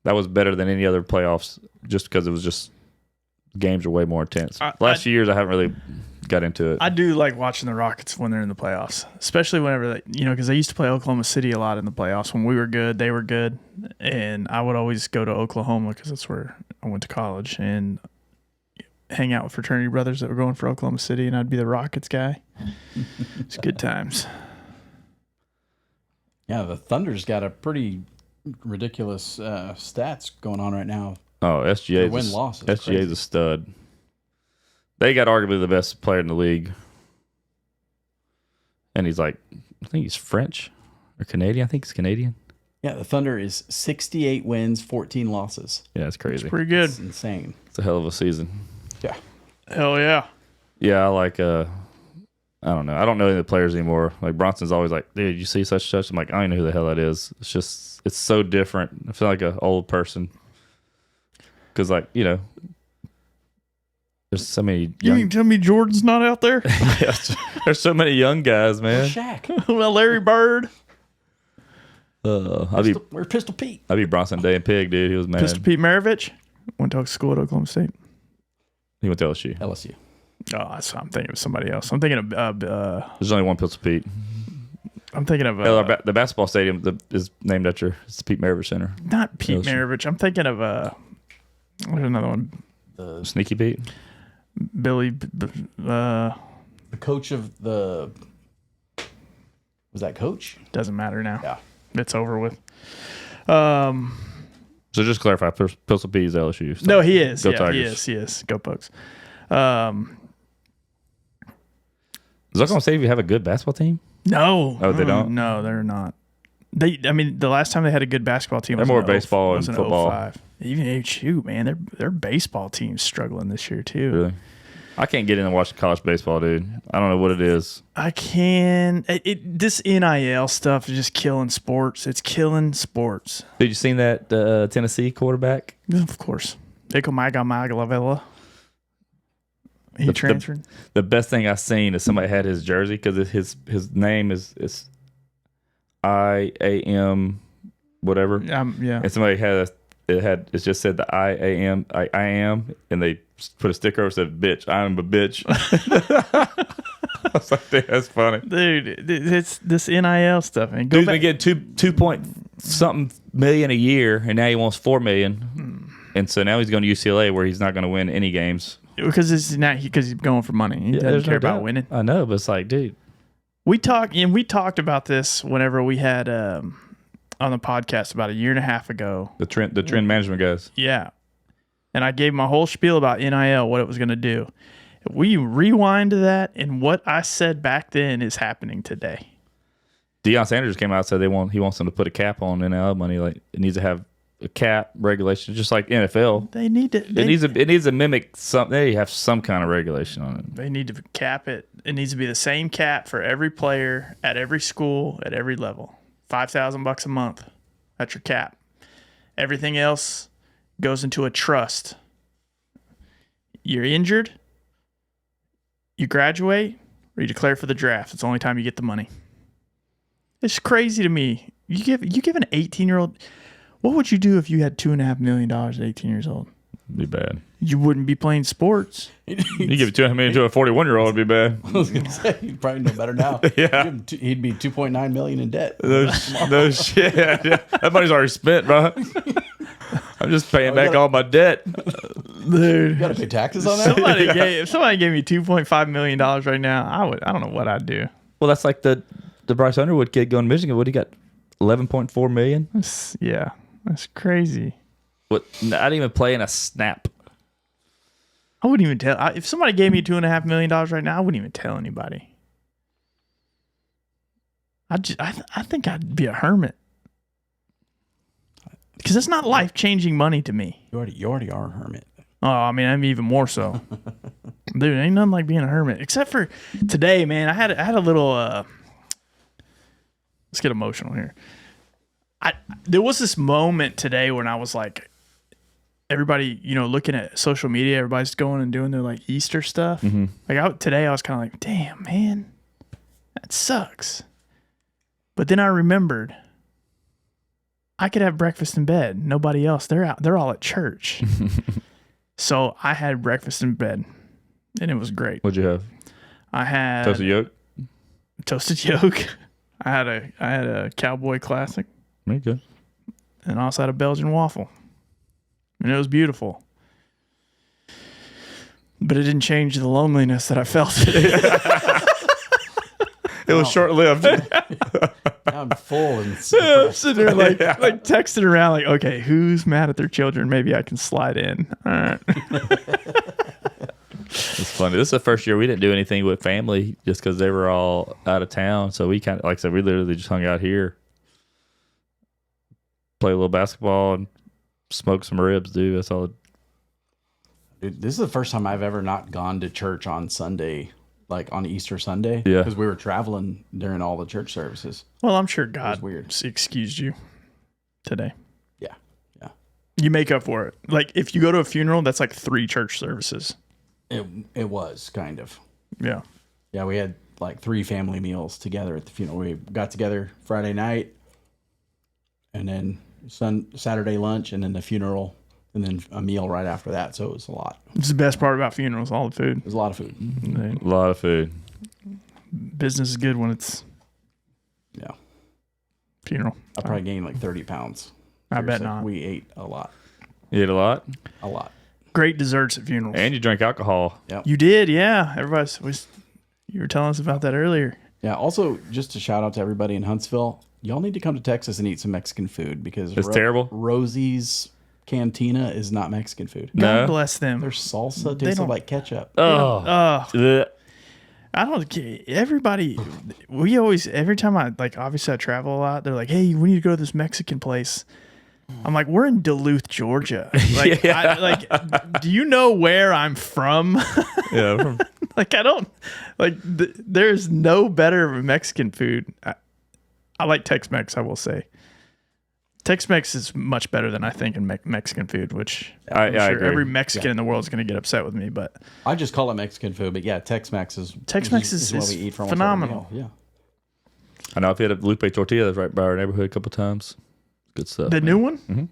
Speaker 2: That was better than any other playoffs, just because it was just games are way more intense. Last few years, I haven't really got into it.
Speaker 3: I do like watching the Rockets when they're in the playoffs, especially whenever because they used to play Oklahoma City a lot in the playoffs. When we were good, they were good, and I would always go to Oklahoma because that's where I went to college and hang out with fraternity brothers that were going for Oklahoma City, and I'd be the Rockets guy. It's good times.
Speaker 4: Yeah, the Thunder's got a pretty ridiculous stats going on right now.
Speaker 2: Oh, SGA
Speaker 4: win-loss is
Speaker 2: SGA's
Speaker 4: crazy.
Speaker 2: a stud. They got arguably the best player in the league. And he's like, I think he's French or Canadian. I think he's Canadian.
Speaker 4: Yeah, the Thunder is 68 wins, 14 losses.
Speaker 2: Yeah, it's crazy.
Speaker 3: Pretty good.
Speaker 4: It's insane.
Speaker 2: It's a hell of a season.
Speaker 4: Yeah.
Speaker 3: Hell yeah.
Speaker 2: Yeah, I like, I don't know. I don't know any of the players anymore. Like, Bronson's always like, dude, you see such and such? I'm like, I don't even know who the hell that is. It's just, it's so different. I feel like an old person. Because, like, there's so many
Speaker 3: You
Speaker 2: young...
Speaker 3: mean tell me Jordan's not out there?
Speaker 2: There's so many young guys, man.
Speaker 4: Shaq.
Speaker 3: Well, Larry Bird.
Speaker 4: Where's Pistol Pete?
Speaker 2: I'd be Bronson Day and Pig, dude. He was mad.
Speaker 3: Pistol Pete Maravich went to school at Oklahoma State.
Speaker 2: He went to LSU.
Speaker 4: LSU.
Speaker 3: Oh, I'm thinking of somebody else. I'm thinking of
Speaker 2: There's only one Pistol Pete.
Speaker 3: I'm thinking of
Speaker 2: The basketball stadium is named after it's the Pete Maravich Center.
Speaker 3: not Pete
Speaker 2: LSU.
Speaker 3: Maravich. I'm thinking of there's another one.
Speaker 2: Sneaky Pete.
Speaker 3: Billy.
Speaker 4: The coach of the... Was that coach?
Speaker 3: Doesn't matter now.
Speaker 4: Yeah.
Speaker 3: It's over with.
Speaker 2: So just clarify, Pistol Pete is LSU. So
Speaker 3: No, he is.
Speaker 2: Go
Speaker 3: Yeah,
Speaker 2: Tigers.
Speaker 3: he is. Go Pokes.
Speaker 2: Does Oklahoma State have a good basketball team?
Speaker 3: No.
Speaker 2: Oh, they don't?
Speaker 3: No, they're not. I mean, the last time they had a good basketball team
Speaker 2: They're
Speaker 3: was
Speaker 2: more
Speaker 3: in
Speaker 2: baseball
Speaker 3: was
Speaker 2: and
Speaker 3: in
Speaker 2: football.
Speaker 3: 05. Even shoot, man, their baseball team's struggling this year too.
Speaker 2: Really? I can't get in and watch college baseball, dude. I don't know what it is.
Speaker 3: I can. This NIL stuff is just killing sports. It's killing sports.
Speaker 2: Did you seen that Tennessee quarterback?
Speaker 3: Of course, Magala. He transferred.
Speaker 2: The best thing I seen is somebody had his jersey because his name is IAM whatever.
Speaker 3: Yeah.
Speaker 2: And somebody it just said the I am, and they put a sticker over that said bitch. I am a bitch. I was like, "Damn, that's funny,
Speaker 3: Dude, it's this NIL stuff. And
Speaker 2: dude's been getting 2 point something million a year, and now he wants $4 million, and so now he's going to UCLA where he's not going to win any games
Speaker 3: because he's going for money. He doesn't
Speaker 2: there's
Speaker 3: care
Speaker 2: no
Speaker 3: about
Speaker 2: doubt.
Speaker 3: winning.
Speaker 2: I know, but it's like, dude,
Speaker 3: We talked about this whenever we had on the podcast about a year and a half ago.
Speaker 2: the trend management guys.
Speaker 3: Yeah. And I gave my whole spiel about NIL, what it was going to do. We rewind to that, and what I said back then is happening today.
Speaker 2: Deion Sanders came out and said he wants them to put a cap on NIL money. Like it needs to have a cap regulation, just like NFL.
Speaker 3: They need to.
Speaker 2: It needs to mimic some. They have some kind of regulation on it.
Speaker 3: They need to cap it. It needs to be the same cap for every player at every school at every level. $5,000 a month. That's your cap. Everything else goes into a trust. You're injured, you graduate, or you declare for the draft. It's the only time you get the money. It's crazy to me. You give an 18-year-old. What would you do if you had $2.5 million at 18 years old?
Speaker 2: It'd be bad.
Speaker 3: You wouldn't be playing sports.
Speaker 2: You give $200 million to a 41-year-old, it'd be bad.
Speaker 4: I was gonna say he'd probably know better now.
Speaker 2: Yeah.
Speaker 4: He'd be 2.9 million in debt.
Speaker 2: No shit. Yeah. That money's already spent, bro. I'm just paying back all my debt.
Speaker 3: Dude.
Speaker 4: You gotta pay taxes on that.
Speaker 3: If somebody gave me $2.5 million right now, I don't know what I'd do.
Speaker 2: Well, that's like the Bryce Underwood kid going to Michigan. What he got? 11.4 million.
Speaker 3: Yeah, that's crazy.
Speaker 2: What? Not even playing a snap.
Speaker 3: I wouldn't even tell. If somebody gave me $2.5 million right now, I wouldn't even tell anybody. I think I'd be a hermit because it's not life-changing money to me.
Speaker 4: You already are a hermit.
Speaker 3: Oh, I mean, I'm even more so. Dude, ain't nothing like being a hermit. Except for today, man. I had a little let's get emotional here. There was this moment today when I was like, everybody, looking at social media, everybody's going and doing their like Easter stuff.
Speaker 2: Mm-hmm.
Speaker 3: Like today I was kind of like, damn, man, that sucks. But then I remembered I could have breakfast in bed. Nobody else. They're all at church. So I had breakfast in bed, and it was great.
Speaker 2: What'd you have?
Speaker 3: I had
Speaker 2: Toasted yolk.
Speaker 3: I had a Cowboy Classic,
Speaker 2: Me too.
Speaker 3: and I also had a Belgian waffle, and it was beautiful. But it didn't change the loneliness that I felt.
Speaker 2: It was short-lived.
Speaker 4: I'm full and
Speaker 3: I'm sitting there like texting around like, okay, who's mad at their children? Maybe I can slide in. All right.
Speaker 2: It's funny. This is the first year we didn't do anything with family just because they were all out of town. So we kind of, like I said, we literally just hung out here, play a little basketball, and smoke some ribs, dude. That's all.
Speaker 4: Dude, this is the first time I've ever not gone to church on Sunday, like on Easter Sunday.
Speaker 2: Yeah.
Speaker 4: Because we were traveling during all the church services.
Speaker 3: Well, I'm sure God
Speaker 4: weird.
Speaker 3: excused you today.
Speaker 4: Yeah. Yeah.
Speaker 3: You make up for it. Like if you go to a funeral, that's like 3 church services.
Speaker 4: It was kind of.
Speaker 3: Yeah.
Speaker 4: Yeah, we had like 3 family meals together at the funeral. We got together Friday night, and then Saturday lunch, and then the funeral, and then a meal right after that. So it was a lot.
Speaker 3: It's the best part about funerals, all the food.
Speaker 4: It was a lot of food.
Speaker 2: A lot of food.
Speaker 3: Business is good when it's
Speaker 4: Yeah.
Speaker 3: funeral.
Speaker 4: I probably gained like 30 pounds.
Speaker 3: I bet
Speaker 4: Seriously.
Speaker 3: not.
Speaker 4: We ate a lot.
Speaker 2: You ate a lot?
Speaker 4: A lot.
Speaker 3: Great desserts at funerals.
Speaker 2: And you drank alcohol.
Speaker 4: Yep.
Speaker 3: You did, yeah. You were telling us about that earlier.
Speaker 4: Yeah. Also, just a shout out to everybody in Huntsville. Y'all need to come to Texas and eat some Mexican food because
Speaker 2: It's terrible.
Speaker 4: Rosie's Cantina is not Mexican food.
Speaker 3: God
Speaker 2: No.
Speaker 3: bless them.
Speaker 4: Their salsa
Speaker 3: They
Speaker 4: tastes
Speaker 3: don't-
Speaker 4: like ketchup.
Speaker 2: Oh.
Speaker 3: Ugh.
Speaker 2: Ugh.
Speaker 3: I don't get everybody. We always, every time I like, obviously I travel a lot. They're like, "Hey, we need to go to this Mexican place." I'm like, "We're in Duluth, Georgia. Like, do you know where I'm from?"
Speaker 2: Yeah.
Speaker 3: Like, I don't like. There's no better Mexican food. I like Tex-Mex. I will say, Tex-Mex is much better than I think in Mexican food. Which I'm sure
Speaker 2: agree.
Speaker 3: every Mexican in the world is going to get upset with me. But
Speaker 4: I just call it Mexican food, but yeah, Tex-Mex is what we eat from
Speaker 3: phenomenal.
Speaker 4: Yeah.
Speaker 2: I know I've had a Lupe tortilla that's right by our neighborhood a couple times. Good stuff.
Speaker 3: The new one,
Speaker 2: Mm-hmm.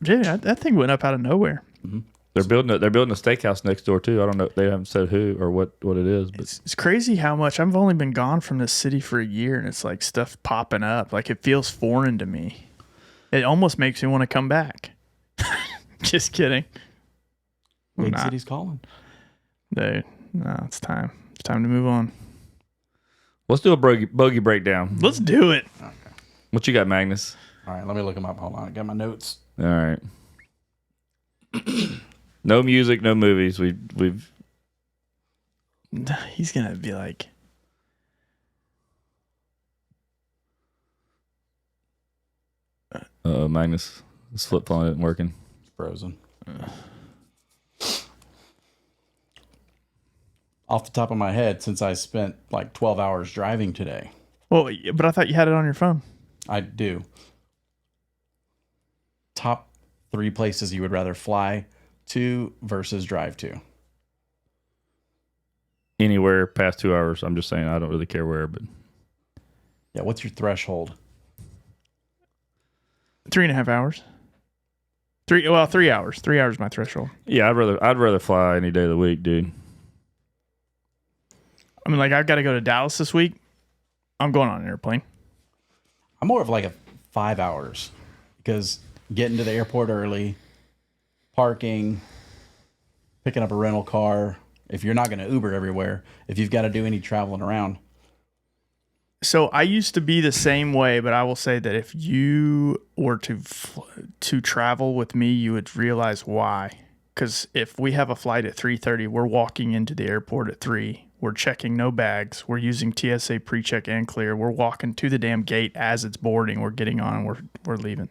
Speaker 3: Yeah, that thing went up out of nowhere.
Speaker 2: Mm-hmm. They're building a steakhouse next door too. I don't know. They haven't said who or what it is, but
Speaker 3: It's crazy how much I've only been gone from this city for a year, and it's like stuff popping up. Like it feels foreign to me. It almost makes me want to come back. Just kidding.
Speaker 4: Big city's calling.
Speaker 3: Dude, no, it's time. It's time to move on.
Speaker 2: let's do a bogey breakdown.
Speaker 3: Let's do it.
Speaker 4: Okay.
Speaker 2: What you got, Magnus?
Speaker 4: All right, let me look them up. Hold on, I got my notes.
Speaker 2: All right. No music, no movies. We've
Speaker 3: He's gonna be like,
Speaker 2: Magnus, this flip phone isn't working.
Speaker 4: It's frozen. Off the top of my head, since I spent like 12 hours driving today,
Speaker 3: well, but I thought you had it on your phone.
Speaker 4: I do. Top 3 places you would rather fly to versus drive to.
Speaker 2: Anywhere past 2 hours. I'm just saying I don't really care where, but
Speaker 4: Yeah, what's your threshold?
Speaker 3: 3.5 hours. 3 hours. 3 hours is my threshold.
Speaker 2: yeah, I'd rather fly any day of the week, dude.
Speaker 3: I mean, like I've got to go to Dallas this week. I'm going on an airplane.
Speaker 4: I'm more of like a 5 hours because getting to the airport early, parking, picking up a rental car. If you're not going to Uber everywhere, if you've got to do any traveling around.
Speaker 3: So I used to be the same way, but I will say that if you were to travel with me, you would realize why. Because if we have a flight at 3:30, we're walking into the airport at 3. We're checking no bags. We're using TSA pre-check and clear. We're walking to the damn gate as it's boarding. We're getting on and we're leaving.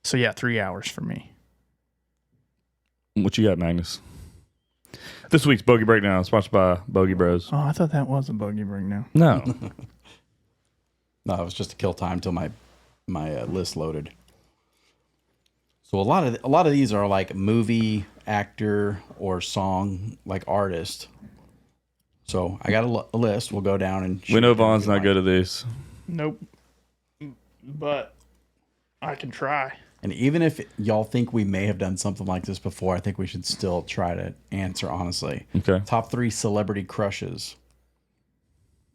Speaker 3: So yeah, 3 hours for me.
Speaker 2: What you got, Magnus? This week's Bogey Breakdown is sponsored by Bogey Bros.
Speaker 3: Oh, I thought that was a bogey breakdown.
Speaker 2: No.
Speaker 4: No, it was just to kill time till my list loaded. So a lot of these are like movie, actor, or song, like artist. So I got a list. We'll go down and.
Speaker 2: We know Vaughn's not good at this.
Speaker 3: Nope. But I can try.
Speaker 4: And even if y'all think we may have done something like this before, I think we should still try to answer honestly.
Speaker 2: Okay.
Speaker 4: Top 3 celebrity crushes.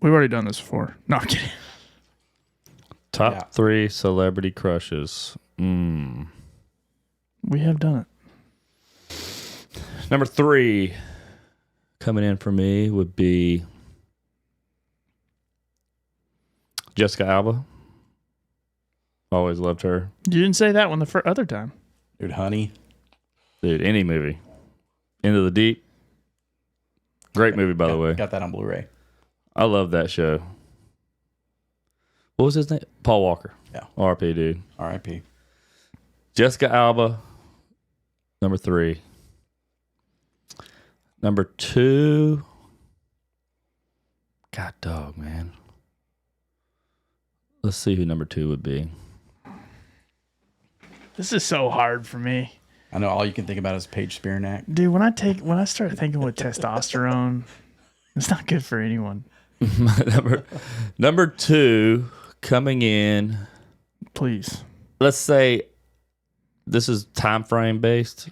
Speaker 3: We've already done this before. No, I'm kidding.
Speaker 2: Top 3 celebrity crushes.
Speaker 3: We have done it.
Speaker 2: Number 3 coming in for me would be Jessica Alba. Always loved her.
Speaker 3: You didn't say that one the other time.
Speaker 4: Dude, Honey.
Speaker 2: Dude, any movie. Into the Deep. Great movie, by the way.
Speaker 4: Got that on Blu-ray.
Speaker 2: I love that show. What was his name? Paul Walker.
Speaker 4: Yeah.
Speaker 2: RP, dude.
Speaker 4: R.I.P.
Speaker 2: Jessica Alba. Number 3. Number 2. God dog, man. Let's see who number 2 would be.
Speaker 3: This is so hard for me.
Speaker 4: I know all you can think about is Paige Spearnack.
Speaker 3: Dude, when I start thinking with testosterone, it's not good for anyone.
Speaker 2: Number 2 coming in.
Speaker 3: Please.
Speaker 2: Let's say this is time frame based.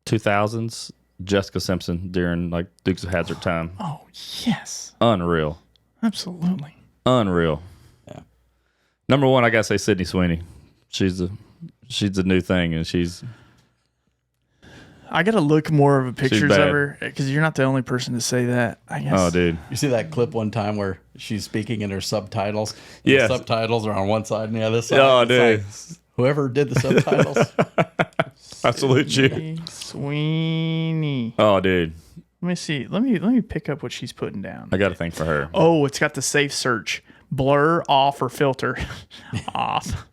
Speaker 2: 2000s. Jessica Simpson during like Dukes of Hazzard time.
Speaker 3: Oh, yes.
Speaker 2: Unreal.
Speaker 3: Absolutely.
Speaker 2: Unreal.
Speaker 4: Yeah.
Speaker 2: Number 1, I gotta say Sydney Sweeney. She's the new thing, and she's.
Speaker 3: I got to look more of a pictures
Speaker 2: bad.
Speaker 3: of her because you're not the only person to say that, I guess.
Speaker 2: Oh, dude.
Speaker 4: You see that clip one time where she's speaking in her subtitles?
Speaker 2: Yes.
Speaker 4: The subtitles are on one side and the other side.
Speaker 2: Oh,
Speaker 4: It's
Speaker 2: dude.
Speaker 4: like, whoever did the subtitles.
Speaker 2: I salute you.
Speaker 3: Sweeney.
Speaker 2: Oh, dude.
Speaker 3: Let me see. Let me pick up what she's putting down.
Speaker 2: I got a thing for her.
Speaker 3: Oh, it's got the safe search. Blur, off, or filter. Off.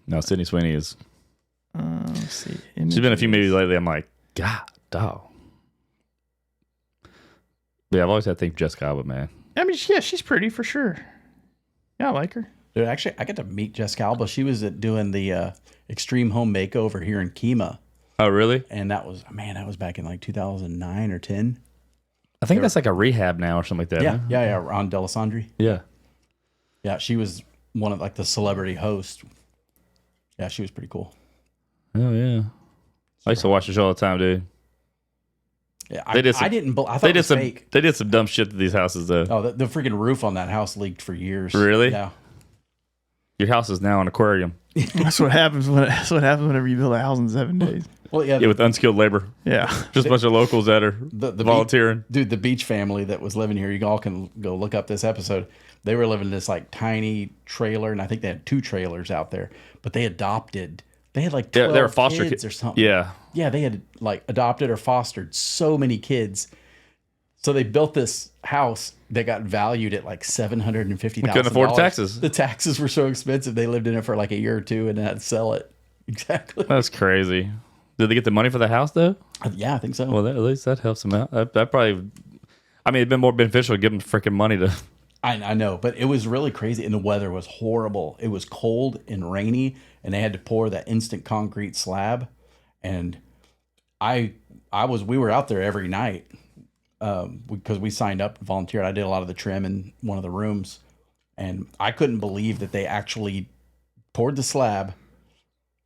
Speaker 2: No, Sydney Sweeney is.
Speaker 3: Let's see.
Speaker 2: She's been in a few movies lately. I'm like, God, dog. Yeah, I've always had to think Jessica Alba, man.
Speaker 3: I mean, yeah, she's pretty for sure. Yeah, I like her.
Speaker 4: Dude, actually, I got to meet Jessica Alba. She was doing the Extreme Home Makeover here in Kemah.
Speaker 2: Oh, really?
Speaker 4: And that was back in like 2009 or 10.
Speaker 2: I think that's like a rehab now or something like that.
Speaker 4: Yeah,
Speaker 2: huh?
Speaker 4: yeah, on Delisandre.
Speaker 2: Yeah.
Speaker 4: Yeah, she was one of like the celebrity hosts. Yeah, she was pretty cool.
Speaker 2: Oh, yeah. I used to watch the show all the time, dude.
Speaker 4: Yeah,
Speaker 2: They did some-
Speaker 4: I didn't. I thought
Speaker 2: They
Speaker 4: it
Speaker 2: did
Speaker 4: was
Speaker 2: some.
Speaker 4: fake.
Speaker 2: They did some dumb shit to these houses, though.
Speaker 4: Oh, the freaking roof on that house leaked for years.
Speaker 2: Really?
Speaker 4: Yeah.
Speaker 2: Your house is now an aquarium.
Speaker 3: That's what happens whenever you build a house in 7 days.
Speaker 4: Well, yeah.
Speaker 2: Yeah, with unskilled labor.
Speaker 3: Yeah.
Speaker 2: Just a bunch of locals that are
Speaker 4: the
Speaker 2: volunteering.
Speaker 4: Dude, the Beach family that was living here, you all can go look up this episode. They were living in this like tiny trailer, and I think they had 2 trailers out there. But they adopted. They had like 12
Speaker 2: They were foster
Speaker 4: kids or something.
Speaker 2: Yeah.
Speaker 4: Yeah, they had like adopted or fostered so many kids. So they built this house that got valued at like $750,000.
Speaker 2: Couldn't afford the taxes.
Speaker 4: The taxes were so expensive. They lived in it for like a year or 2 and had to sell it. Exactly.
Speaker 2: That's crazy. Did they get the money for the house, though?
Speaker 4: Yeah, I think so.
Speaker 2: Well, at least that helps them out. That probably, I mean, it'd been more beneficial to give them freaking money to.
Speaker 4: I know, but it was really crazy, and the weather was horrible. It was cold and rainy, and they had to pour that instant concrete slab. And we were out there every night because we signed up and volunteered. I did a lot of the trim in one of the rooms, and I couldn't believe that they actually poured the slab,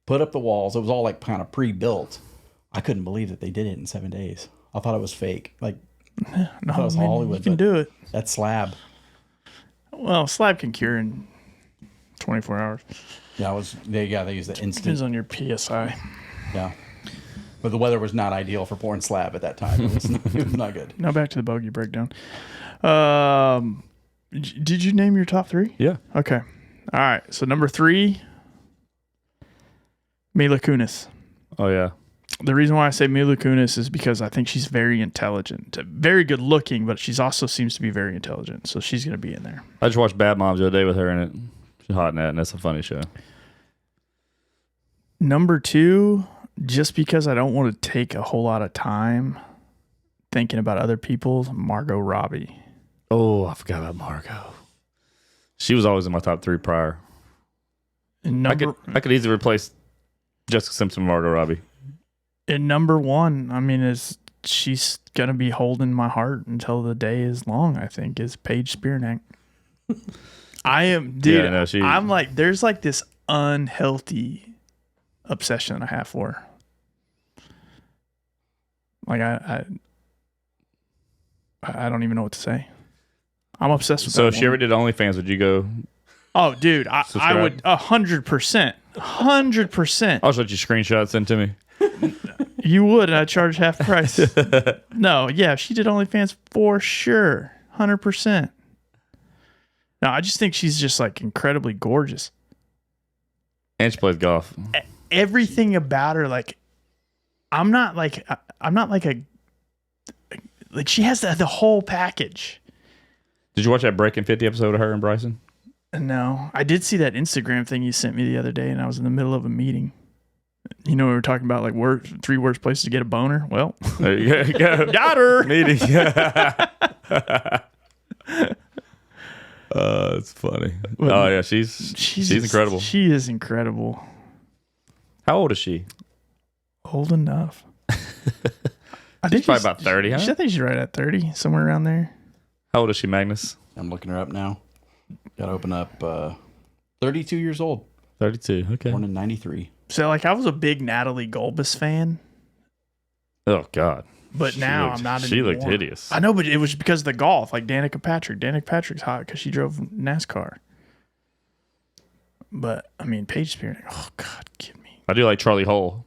Speaker 4: put up the walls. It was all like kind of pre-built. I couldn't believe that they did it in 7 days. I thought it was fake. Like, I thought it was Hollywood.
Speaker 3: You can do it.
Speaker 4: That slab.
Speaker 3: Well, slab can cure in 24 hours.
Speaker 4: Yeah, they used the instant.
Speaker 3: Depends on your PSI.
Speaker 4: Yeah. But the weather was not ideal for pouring slab at that time. It was not good.
Speaker 3: Now back to the bogey breakdown. Did you name your top 3?
Speaker 2: Yeah.
Speaker 3: Okay. All right. So number 3, Mila Kunis.
Speaker 2: Oh, yeah.
Speaker 3: The reason why I say Mila Kunis is because I think she's very intelligent, very good looking, but she's also seems to be very intelligent. So she's going to be in there.
Speaker 2: I just watched Bad Moms the other day with her in it. She's hot in that, and that's a funny show.
Speaker 3: Number 2, just because I don't want to take a whole lot of time thinking about other people, Margot Robbie.
Speaker 2: Oh, I forgot about Margot. She was always in my top 3 prior.
Speaker 3: And
Speaker 2: I could easily replace Jessica Simpson with Margot Robbie.
Speaker 3: And number 1, I mean, she's going to be holding my heart until the day is long, I think, is Paige Spearneck. I am, dude,
Speaker 2: Yeah, no,
Speaker 3: I'm like, there's like this unhealthy obsession I have for her. Like, I don't even know what to say. I'm obsessed with
Speaker 2: So
Speaker 3: that
Speaker 2: if she ever
Speaker 3: woman.
Speaker 2: did OnlyFans, would you go?
Speaker 3: Oh, dude, I
Speaker 2: Subscribe?
Speaker 3: would 100%. 100%.
Speaker 2: I'll let you screenshots send to me.
Speaker 3: You would, and I'd charge half price. No, yeah, if she did OnlyFans, for sure. 100%. No, I just think she's just like incredibly gorgeous.
Speaker 2: And she plays golf.
Speaker 3: Everything about her, like, I'm not like she has the whole package.
Speaker 2: Did you watch that Breaking 50 episode of her and Bryson?
Speaker 3: No, I did see that Instagram thing you sent me the other day, and I was in the middle of a meeting. You know, we were talking about like 3 worst places to get a boner. Well,
Speaker 2: There you go.
Speaker 3: got her.
Speaker 2: Meeting. It's funny. Oh yeah, she's incredible.
Speaker 3: She is incredible.
Speaker 2: How old is she?
Speaker 3: Old enough. I
Speaker 2: She's probably about 30, huh?
Speaker 3: I think she's right at 30, somewhere around there.
Speaker 2: How old is she, Magnus?
Speaker 4: I'm looking her up now. Got to open up 32 years old.
Speaker 2: 32. Okay.
Speaker 4: Born in 93.
Speaker 3: So, like, I was a big Natalie Golbus fan,
Speaker 2: Oh God.
Speaker 3: but now I'm not
Speaker 2: She
Speaker 3: anymore.
Speaker 2: looked hideous.
Speaker 3: I know, but it was because of the golf, like Danica Patrick. Danica Patrick's hot because she drove NASCAR. But, I mean, Paige Spearneck, oh, God, give me.
Speaker 2: I do like Charlie Hull.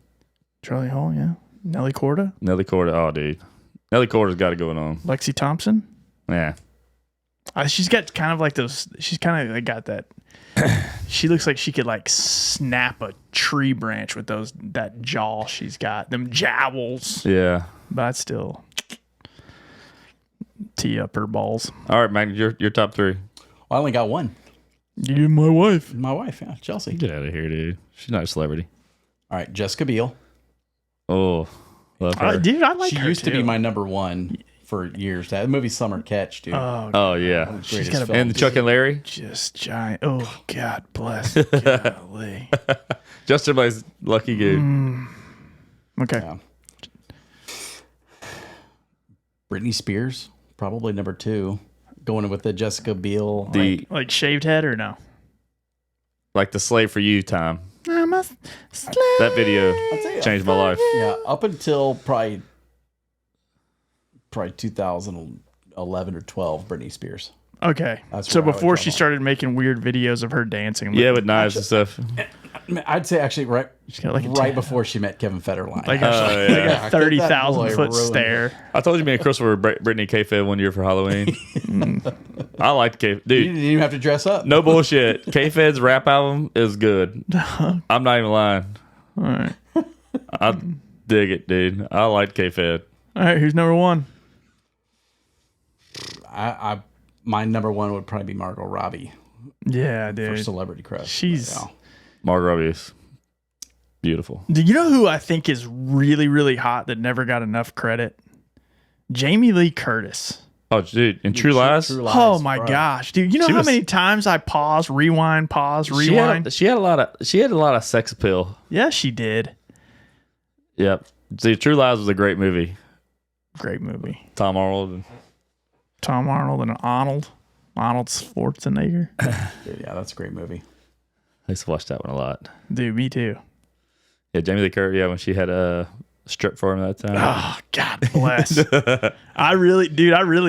Speaker 3: Charlie Hall, yeah. Nelly Corda,
Speaker 2: Nelly Corda. Oh, dude. Nelly Corda's got it going on.
Speaker 3: Lexi Thompson.
Speaker 2: Yeah.
Speaker 3: She's got kind of like those. She's kind of like got that. She looks like she could like snap a tree branch with that jaw she's got. Them jowls.
Speaker 2: Yeah.
Speaker 3: But I'd still tee up her balls.
Speaker 2: All right, Magnus, your top 3.
Speaker 4: I only got one.
Speaker 3: You and my wife.
Speaker 4: My wife, yeah, Chelsea.
Speaker 2: Get out of here, dude. She's not a celebrity.
Speaker 4: All right, Jessica Biel.
Speaker 2: Oh, love her.
Speaker 3: Dude, I like
Speaker 4: She
Speaker 3: her
Speaker 4: used to
Speaker 3: too.
Speaker 4: be my number one for years. That movie Summer Catch, dude.
Speaker 2: Oh yeah.
Speaker 4: Greatest
Speaker 3: got a-
Speaker 4: film.
Speaker 2: And Chuck and Larry.
Speaker 3: Just giant. Oh, God bless. Golly.
Speaker 2: Justin Blaze, Lucky Goose.
Speaker 3: Okay.
Speaker 4: Yeah. Britney Spears, probably number 2. Going with the Jessica Biel.
Speaker 3: Like shaved head or no?
Speaker 2: Like the Slave for You time.
Speaker 3: I'm a slave.
Speaker 2: That video
Speaker 4: say
Speaker 2: changed my life.
Speaker 4: Yeah, up until probably 2011 or 12, Britney Spears.
Speaker 3: Okay.
Speaker 4: That's
Speaker 3: So
Speaker 4: where I
Speaker 3: before
Speaker 4: would
Speaker 3: she
Speaker 4: draw.
Speaker 3: started making weird videos of her dancing.
Speaker 2: Yeah, with knives and stuff.
Speaker 4: I'd say actually right
Speaker 3: got like a
Speaker 4: right before she met Kevin Federline.
Speaker 3: Like
Speaker 2: yeah.
Speaker 3: a 30,000
Speaker 4: That boy
Speaker 3: foot
Speaker 4: ruined
Speaker 3: stare.
Speaker 2: I told you me and Chris were Brittany K-Fed one year for Halloween. I like K.
Speaker 4: you
Speaker 2: Dude,
Speaker 4: didn't even have to dress up.
Speaker 2: no bullshit. K-Fed's rap album is good. I'm not even lying.
Speaker 3: All right.
Speaker 2: I dig it, dude. I like K-Fed.
Speaker 3: All right. Who's number 1?
Speaker 4: My number 1 would probably be Margot Robbie
Speaker 3: Yeah,
Speaker 4: for
Speaker 3: dude.
Speaker 4: Celebrity Crush.
Speaker 3: She's.
Speaker 4: Yeah.
Speaker 2: Margot Robbie is beautiful.
Speaker 3: Do you know who I think is really, really hot that never got enough credit? Jamie Lee Curtis.
Speaker 2: Oh, dude. In True Lies?
Speaker 4: True Lies,
Speaker 3: Oh my
Speaker 4: bro.
Speaker 3: gosh, dude! You know
Speaker 2: She
Speaker 3: how
Speaker 2: was-
Speaker 3: many times I pause, rewind, pause, rewind?
Speaker 2: She had a lot of sex appeal.
Speaker 3: Yeah, she did.
Speaker 2: Yep. See, True Lies was a great movie.
Speaker 3: Great movie.
Speaker 2: Tom Arnold.
Speaker 3: Tom Arnold and Arnold Schwarzenegger.
Speaker 4: Dude, yeah, that's a great movie.
Speaker 2: I used to watch that one a lot.
Speaker 3: Dude, me too.
Speaker 2: Yeah, Jamie Lee Curtis. Yeah, when she had a strip for him that time.
Speaker 3: Oh, God bless. I really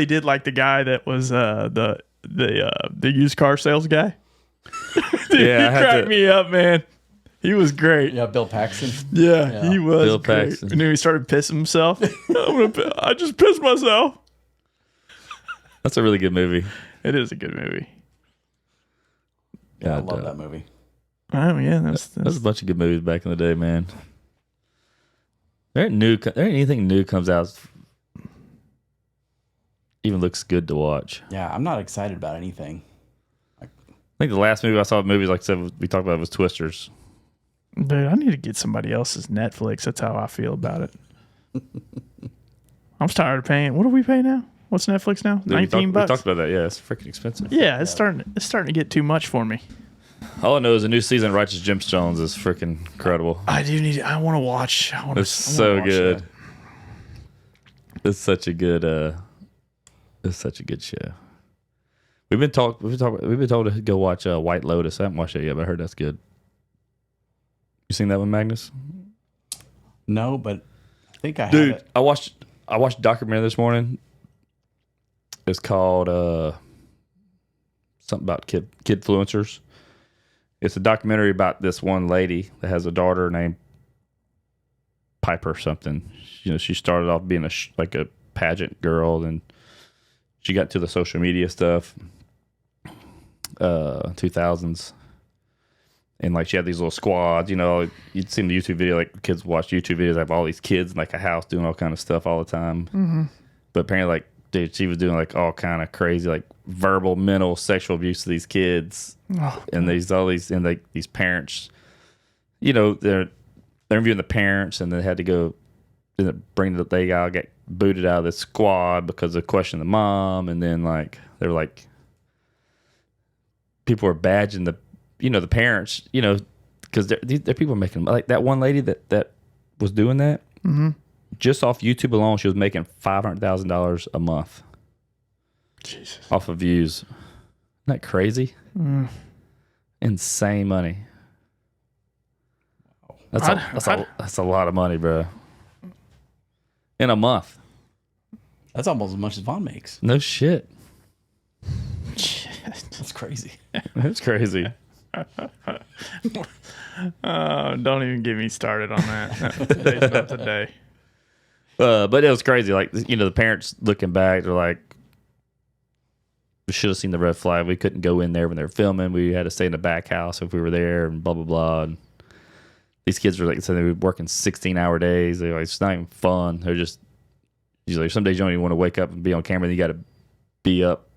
Speaker 3: did like the guy that was the used car sales guy. Dude,
Speaker 2: Yeah, I
Speaker 3: he
Speaker 2: had
Speaker 3: cracked
Speaker 2: to-
Speaker 3: me up, man. He was great.
Speaker 4: Yeah, Bill Paxton.
Speaker 3: Yeah, he was
Speaker 2: Bill
Speaker 3: great.
Speaker 2: Paxton.
Speaker 3: And then he started pissing himself. I just pissed myself.
Speaker 2: That's a really good movie.
Speaker 3: It is a good movie.
Speaker 4: Yeah, I
Speaker 2: God,
Speaker 4: love that movie.
Speaker 3: Oh yeah, that's
Speaker 2: There's a bunch of good movies back in the day, man. There ain't anything new comes out even looks good to watch.
Speaker 4: Yeah, I'm not excited about anything.
Speaker 2: I think the last movie I saw movies like I said we talked about was Twisters.
Speaker 3: dude. I need to get somebody else's Netflix. That's how I feel about it. I'm tired of paying. What do we pay now? What's Netflix now?
Speaker 2: Dude,
Speaker 3: $19.
Speaker 2: we talked about that. Yeah, it's freaking expensive.
Speaker 3: Yeah, it's starting to get too much for me.
Speaker 2: All I know is the new season of Righteous Gemstones is freaking incredible.
Speaker 3: I do need. I want to watch.
Speaker 2: It's so good. It's such a good. It's such a good show. We've been told to go watch White Lotus. I haven't watched it yet, but I heard that's good. You seen that one, Magnus?
Speaker 4: No, but I think I have
Speaker 2: Dude,
Speaker 4: it.
Speaker 2: I watched a documentary this morning. It's called something about kid influencers. It's a documentary about this one lady that has a daughter named Piper or something. You know, she started off being like a pageant girl, and she got to the social media stuff, 2000s. And like she had these little squads, you know, you'd seen the YouTube video, like kids watch YouTube videos, have all these kids in like a house doing all kind of stuff all the time. Mm-hmm. But apparently, like, dude, she was doing like all kind of crazy, like verbal, mental, sexual abuse to these kids, and these parents, you know, they're interviewing the parents, and they had to go, they all get booted out of the squad because of questioning the mom, and then like they were like, people were badging the parents, you know, because they're people making like that one lady that was doing that. Mm-hmm. Just off YouTube alone, she was making $500,000 a month.
Speaker 3: Jesus.
Speaker 2: Off of views. Isn't that crazy? Insane money. That's a lot of money, bro. In a month.
Speaker 4: That's almost as much as Vaughn makes.
Speaker 2: No shit.
Speaker 4: That's crazy.
Speaker 2: That's crazy.
Speaker 3: Don't even get me started on that. Today's not the day.
Speaker 2: But it was crazy. Like, you know, the parents looking back, they're like, should have seen the red flag. We couldn't go in there when they were filming. We had to stay in the back house if we were there, and blah blah blah. And these kids were like, so they were working 16-hour days. They're like, it's not even fun. They're just usually some days you don't even want to wake up and be on camera. And you got to be up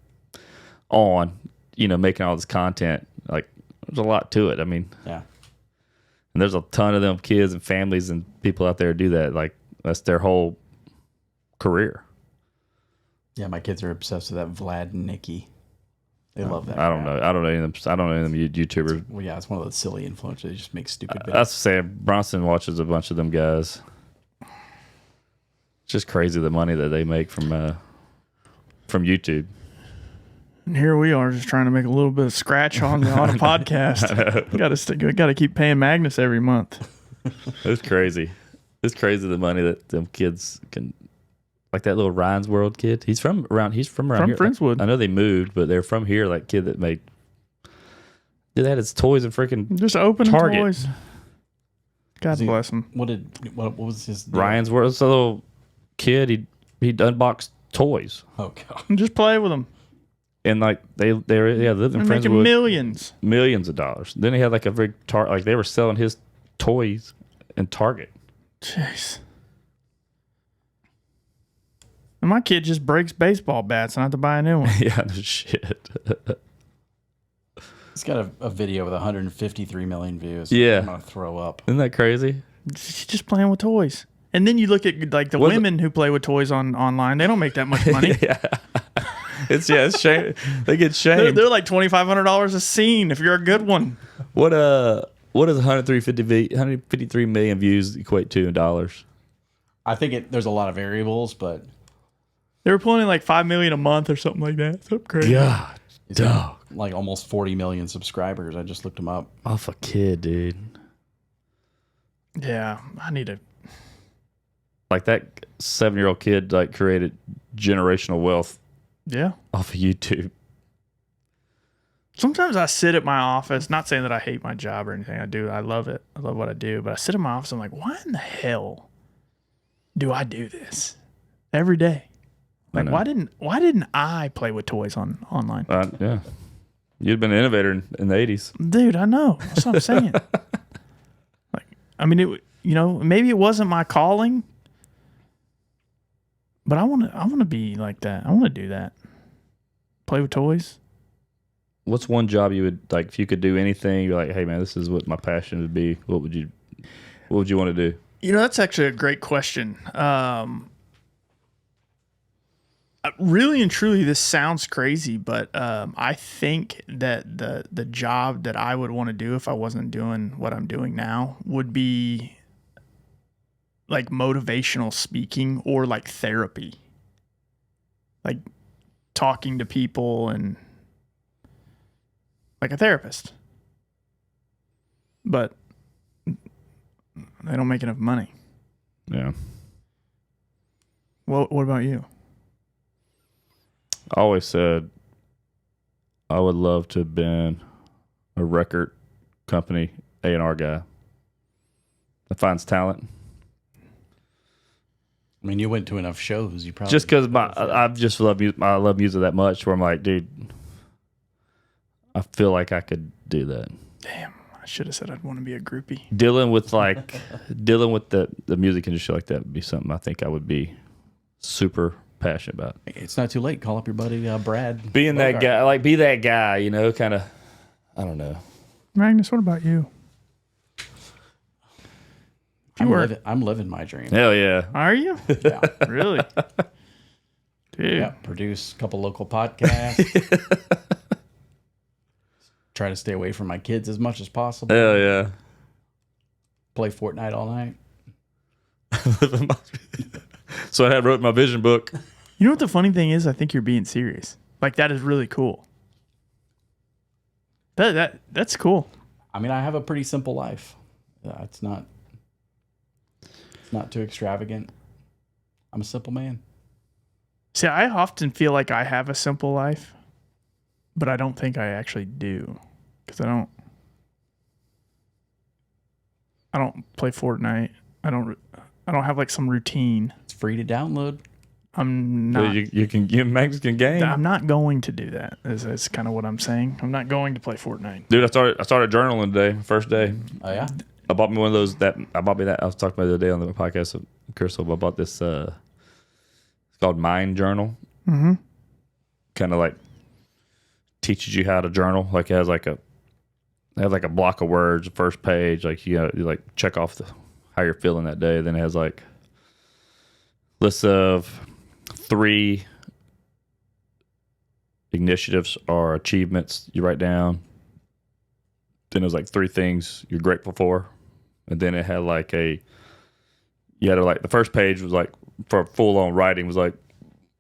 Speaker 2: on, making all this content. Like, there's a lot to it. I mean,
Speaker 4: yeah.
Speaker 2: And there's a ton of them kids and families and people out there who do that. Like, that's their whole career.
Speaker 4: Yeah, my kids are obsessed with that Vlad and Nikki. They love that.
Speaker 2: I don't know. I don't know any of them YouTubers.
Speaker 4: Well, yeah, it's one of those silly influencers. They just make stupid videos.
Speaker 2: That's sad. Bronson watches a bunch of them guys. It's just crazy the money that they make from YouTube.
Speaker 3: And here we are just trying to make a little bit of scratch on a podcast. Got to keep paying Magnus every month.
Speaker 2: It's crazy. It's crazy the money that them kids can. Like that little Ryan's World kid. He's from around here.
Speaker 3: Friendswood.
Speaker 2: I know they moved, but they're from here. Like kid that made. Dude, that had his toys and freaking
Speaker 3: just open
Speaker 2: Target.
Speaker 3: Toys. God bless him.
Speaker 4: What was his deal?
Speaker 2: Ryan's World? It's a little kid. He unboxed toys.
Speaker 4: Oh god.
Speaker 3: Just play with them.
Speaker 2: And like they lived in
Speaker 3: They're making
Speaker 2: Friendswood.
Speaker 3: millions
Speaker 2: of dollars. Then he had like a big like they were selling his toys in Target.
Speaker 3: Jeez. And my kid just breaks baseball bats and I have to buy a new one.
Speaker 2: Yeah, no shit.
Speaker 4: He's got a video with 153 million views.
Speaker 2: Yeah.
Speaker 4: I'm gonna throw up.
Speaker 2: Isn't that crazy?
Speaker 3: She's just playing with toys. And then you look at like the women who play with toys online. They don't make that much money.
Speaker 2: Yeah. It's shame. They get shamed.
Speaker 3: They're like $2,500 a scene if you're a good one.
Speaker 2: What does 153 million views equate to in dollars?
Speaker 4: I think there's a lot of variables, but
Speaker 3: they were pulling like $5 million a month or something like that. Something crazy.
Speaker 2: God, dog.
Speaker 4: Like almost 40 million subscribers. I just looked them up.
Speaker 2: Off a kid, dude.
Speaker 3: Yeah, I need to.
Speaker 2: Like that 7-year-old kid like created generational wealth.
Speaker 3: Yeah.
Speaker 2: Off of YouTube.
Speaker 3: Sometimes I sit at my office, not saying that I hate my job or anything. I do. I love it. I love what I do. But I sit in my office, I'm like, why in the hell do I do this every day? Like, why didn't I play with toys online?
Speaker 2: Yeah. You'd been an innovator in the 80s.
Speaker 3: Dude, I know. That's what I'm saying. Like, I mean, maybe it wasn't my calling, but I want to be like that. I want to do that. Play with toys.
Speaker 2: What's one job you would like if you could do anything? You're like, hey man, this is what my passion would be. What would you want to do?
Speaker 3: That's actually a great question. Really and truly, this sounds crazy, but I think that the job that I would want to do if I wasn't doing what I'm doing now would be like motivational speaking or like therapy, like talking to people and like a therapist. But they don't make enough money.
Speaker 2: Yeah.
Speaker 3: What about you?
Speaker 2: I always said I would love to have been a record company A&R guy that finds talent.
Speaker 4: I mean, you went to enough shows. You probably
Speaker 2: Just because I just love music. I love music that much. Where I'm like, dude, I feel like I could do that.
Speaker 3: Damn, I should have said I'd want to be a groupie.
Speaker 2: Dealing with the music industry like that would be something I think I would be super passionate about.
Speaker 4: It's not too late. Call up your buddy Brad.
Speaker 2: Being that guy, be that guy, kind of. I don't know.
Speaker 3: Magnus, what about you?
Speaker 4: I'm living my dream.
Speaker 2: Hell yeah.
Speaker 3: Are you?
Speaker 4: Yeah.
Speaker 3: Really? Dude.
Speaker 4: Yeah. Produce a couple local podcasts. Try to stay away from my kids as much as possible.
Speaker 2: Hell yeah.
Speaker 4: Play Fortnite all night.
Speaker 2: So I wrote my vision book.
Speaker 3: You know what the funny thing is? I think you're being serious. Like, that is really cool. That's cool.
Speaker 4: I mean, I have a pretty simple life. It's not too extravagant. I'm a simple man.
Speaker 3: See, I often feel like I have a simple life, but I don't think I actually do, because I don't play Fortnite. I don't have like some routine.
Speaker 4: It's free to download.
Speaker 3: I'm
Speaker 2: So
Speaker 3: not.
Speaker 2: Magnus can game.
Speaker 3: I'm not going to do that. Is kind of what I'm saying. I'm not going to play Fortnite.
Speaker 2: Dude, I started journaling today, first day.
Speaker 4: Oh yeah.
Speaker 2: I bought me one of those I was talking about the other day on the podcast with Crystal. I bought this. It's called Mind Journal.
Speaker 3: Mm-hmm.
Speaker 2: Kind of like teaches you how to journal. Like it has like a block of words, the first page. Like you like check off how you're feeling that day. Then it has like lists of 3 initiatives or achievements you write down. Then there's like 3 things you're grateful for. And then it had like the first page was like for full on writing was like,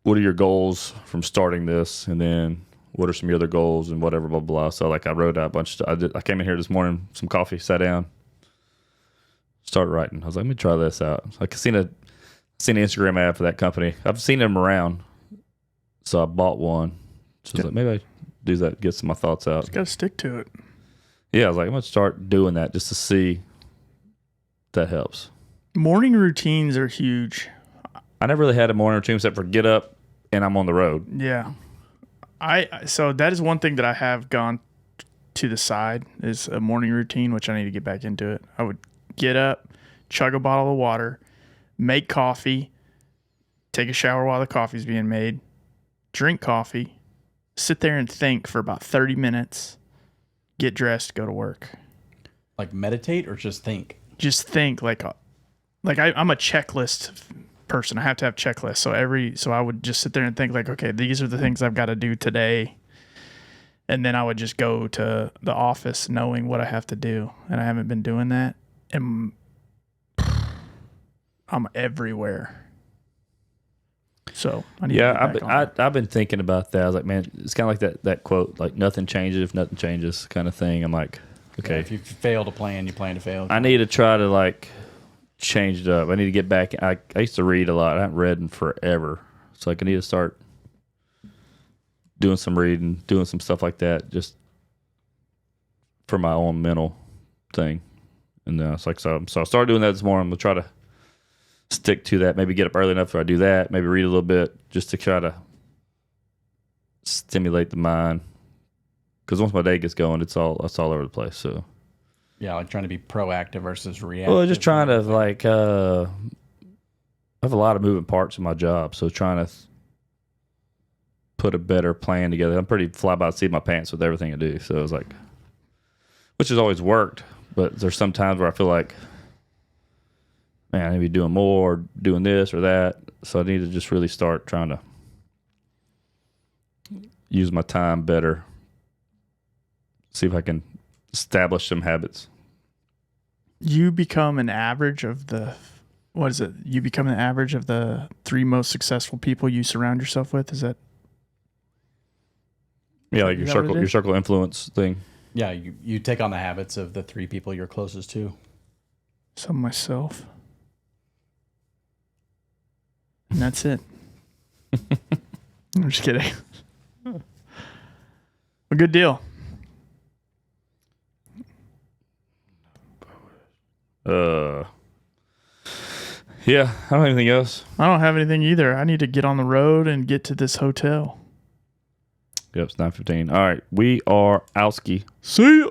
Speaker 2: what are your goals from starting this? And then what are some of your other goals and whatever, blah, blah. So like I wrote out a bunch of stuff. I came in here this morning, some coffee, sat down, started writing. I was like, let me try this out. Like I seen an Instagram ad for that company. I've seen them around. So I bought one. So I was like, maybe I do that, get some of my thoughts out.
Speaker 3: Just got to stick to it.
Speaker 2: Yeah, I was like, I'm going to start doing that just to see if that helps.
Speaker 3: Morning routines are huge.
Speaker 2: I never really had a morning routine except for get up and I'm on the road.
Speaker 3: Yeah. So that is one thing that I have gone to the side is a morning routine, which I need to get back into it. I would get up, chug a bottle of water, make coffee, take a shower while the coffee's being made, drink coffee, sit there and think for about 30 minutes, get dressed, go to work.
Speaker 4: Like meditate or just think?
Speaker 3: Just think I'm a checklist person. I have to have checklists. So I would just sit there and think like, okay, these are the things I've got to do today. And then I would just go to the office knowing what I have to do. And I haven't been doing that. And I'm everywhere. So I need to get back on that.
Speaker 2: I've been thinking about that. I was like, man, it's kind of like that quote, like nothing changes if nothing changes kind of thing. I'm like, okay.
Speaker 4: Yeah, if you fail to plan, you plan to fail.
Speaker 2: I need to try to like change it up. I need to get back. I used to read a lot. I haven't read in forever. So like I need to start doing some reading, doing some stuff like that just for my own mental thing. And it's like, so I started doing that this morning. I'm going to try to stick to that. Maybe get up early enough so I do that. Maybe read a little bit just to try to stimulate the mind. Because once my day gets going, it's all over the place. So
Speaker 4: yeah, like trying to be proactive versus reactive.
Speaker 2: well, just trying to like I have a lot of moving parts in my job, so trying to put a better plan together. I'm pretty fly by the seat of my pants with everything I do. So it's like, which has always worked, but there's some times where I feel like, man, I need to be doing more, or doing this or that. So I need to just really start trying to use my time better. See if I can establish some habits.
Speaker 3: You become an average of the, what is it? You become an average of the 3 most successful people you surround yourself with. Is that?
Speaker 2: Yeah, like your circle influence thing.
Speaker 4: Yeah, you take on the habits of the 3 people you're closest to.
Speaker 3: Some myself. And that's it. I'm just kidding. A good deal.
Speaker 2: Yeah, I don't have anything else.
Speaker 3: I don't have anything either. I need to get on the road and get to this hotel.
Speaker 2: Yep, it's 9:15. All right, we are Owski.
Speaker 3: See ya.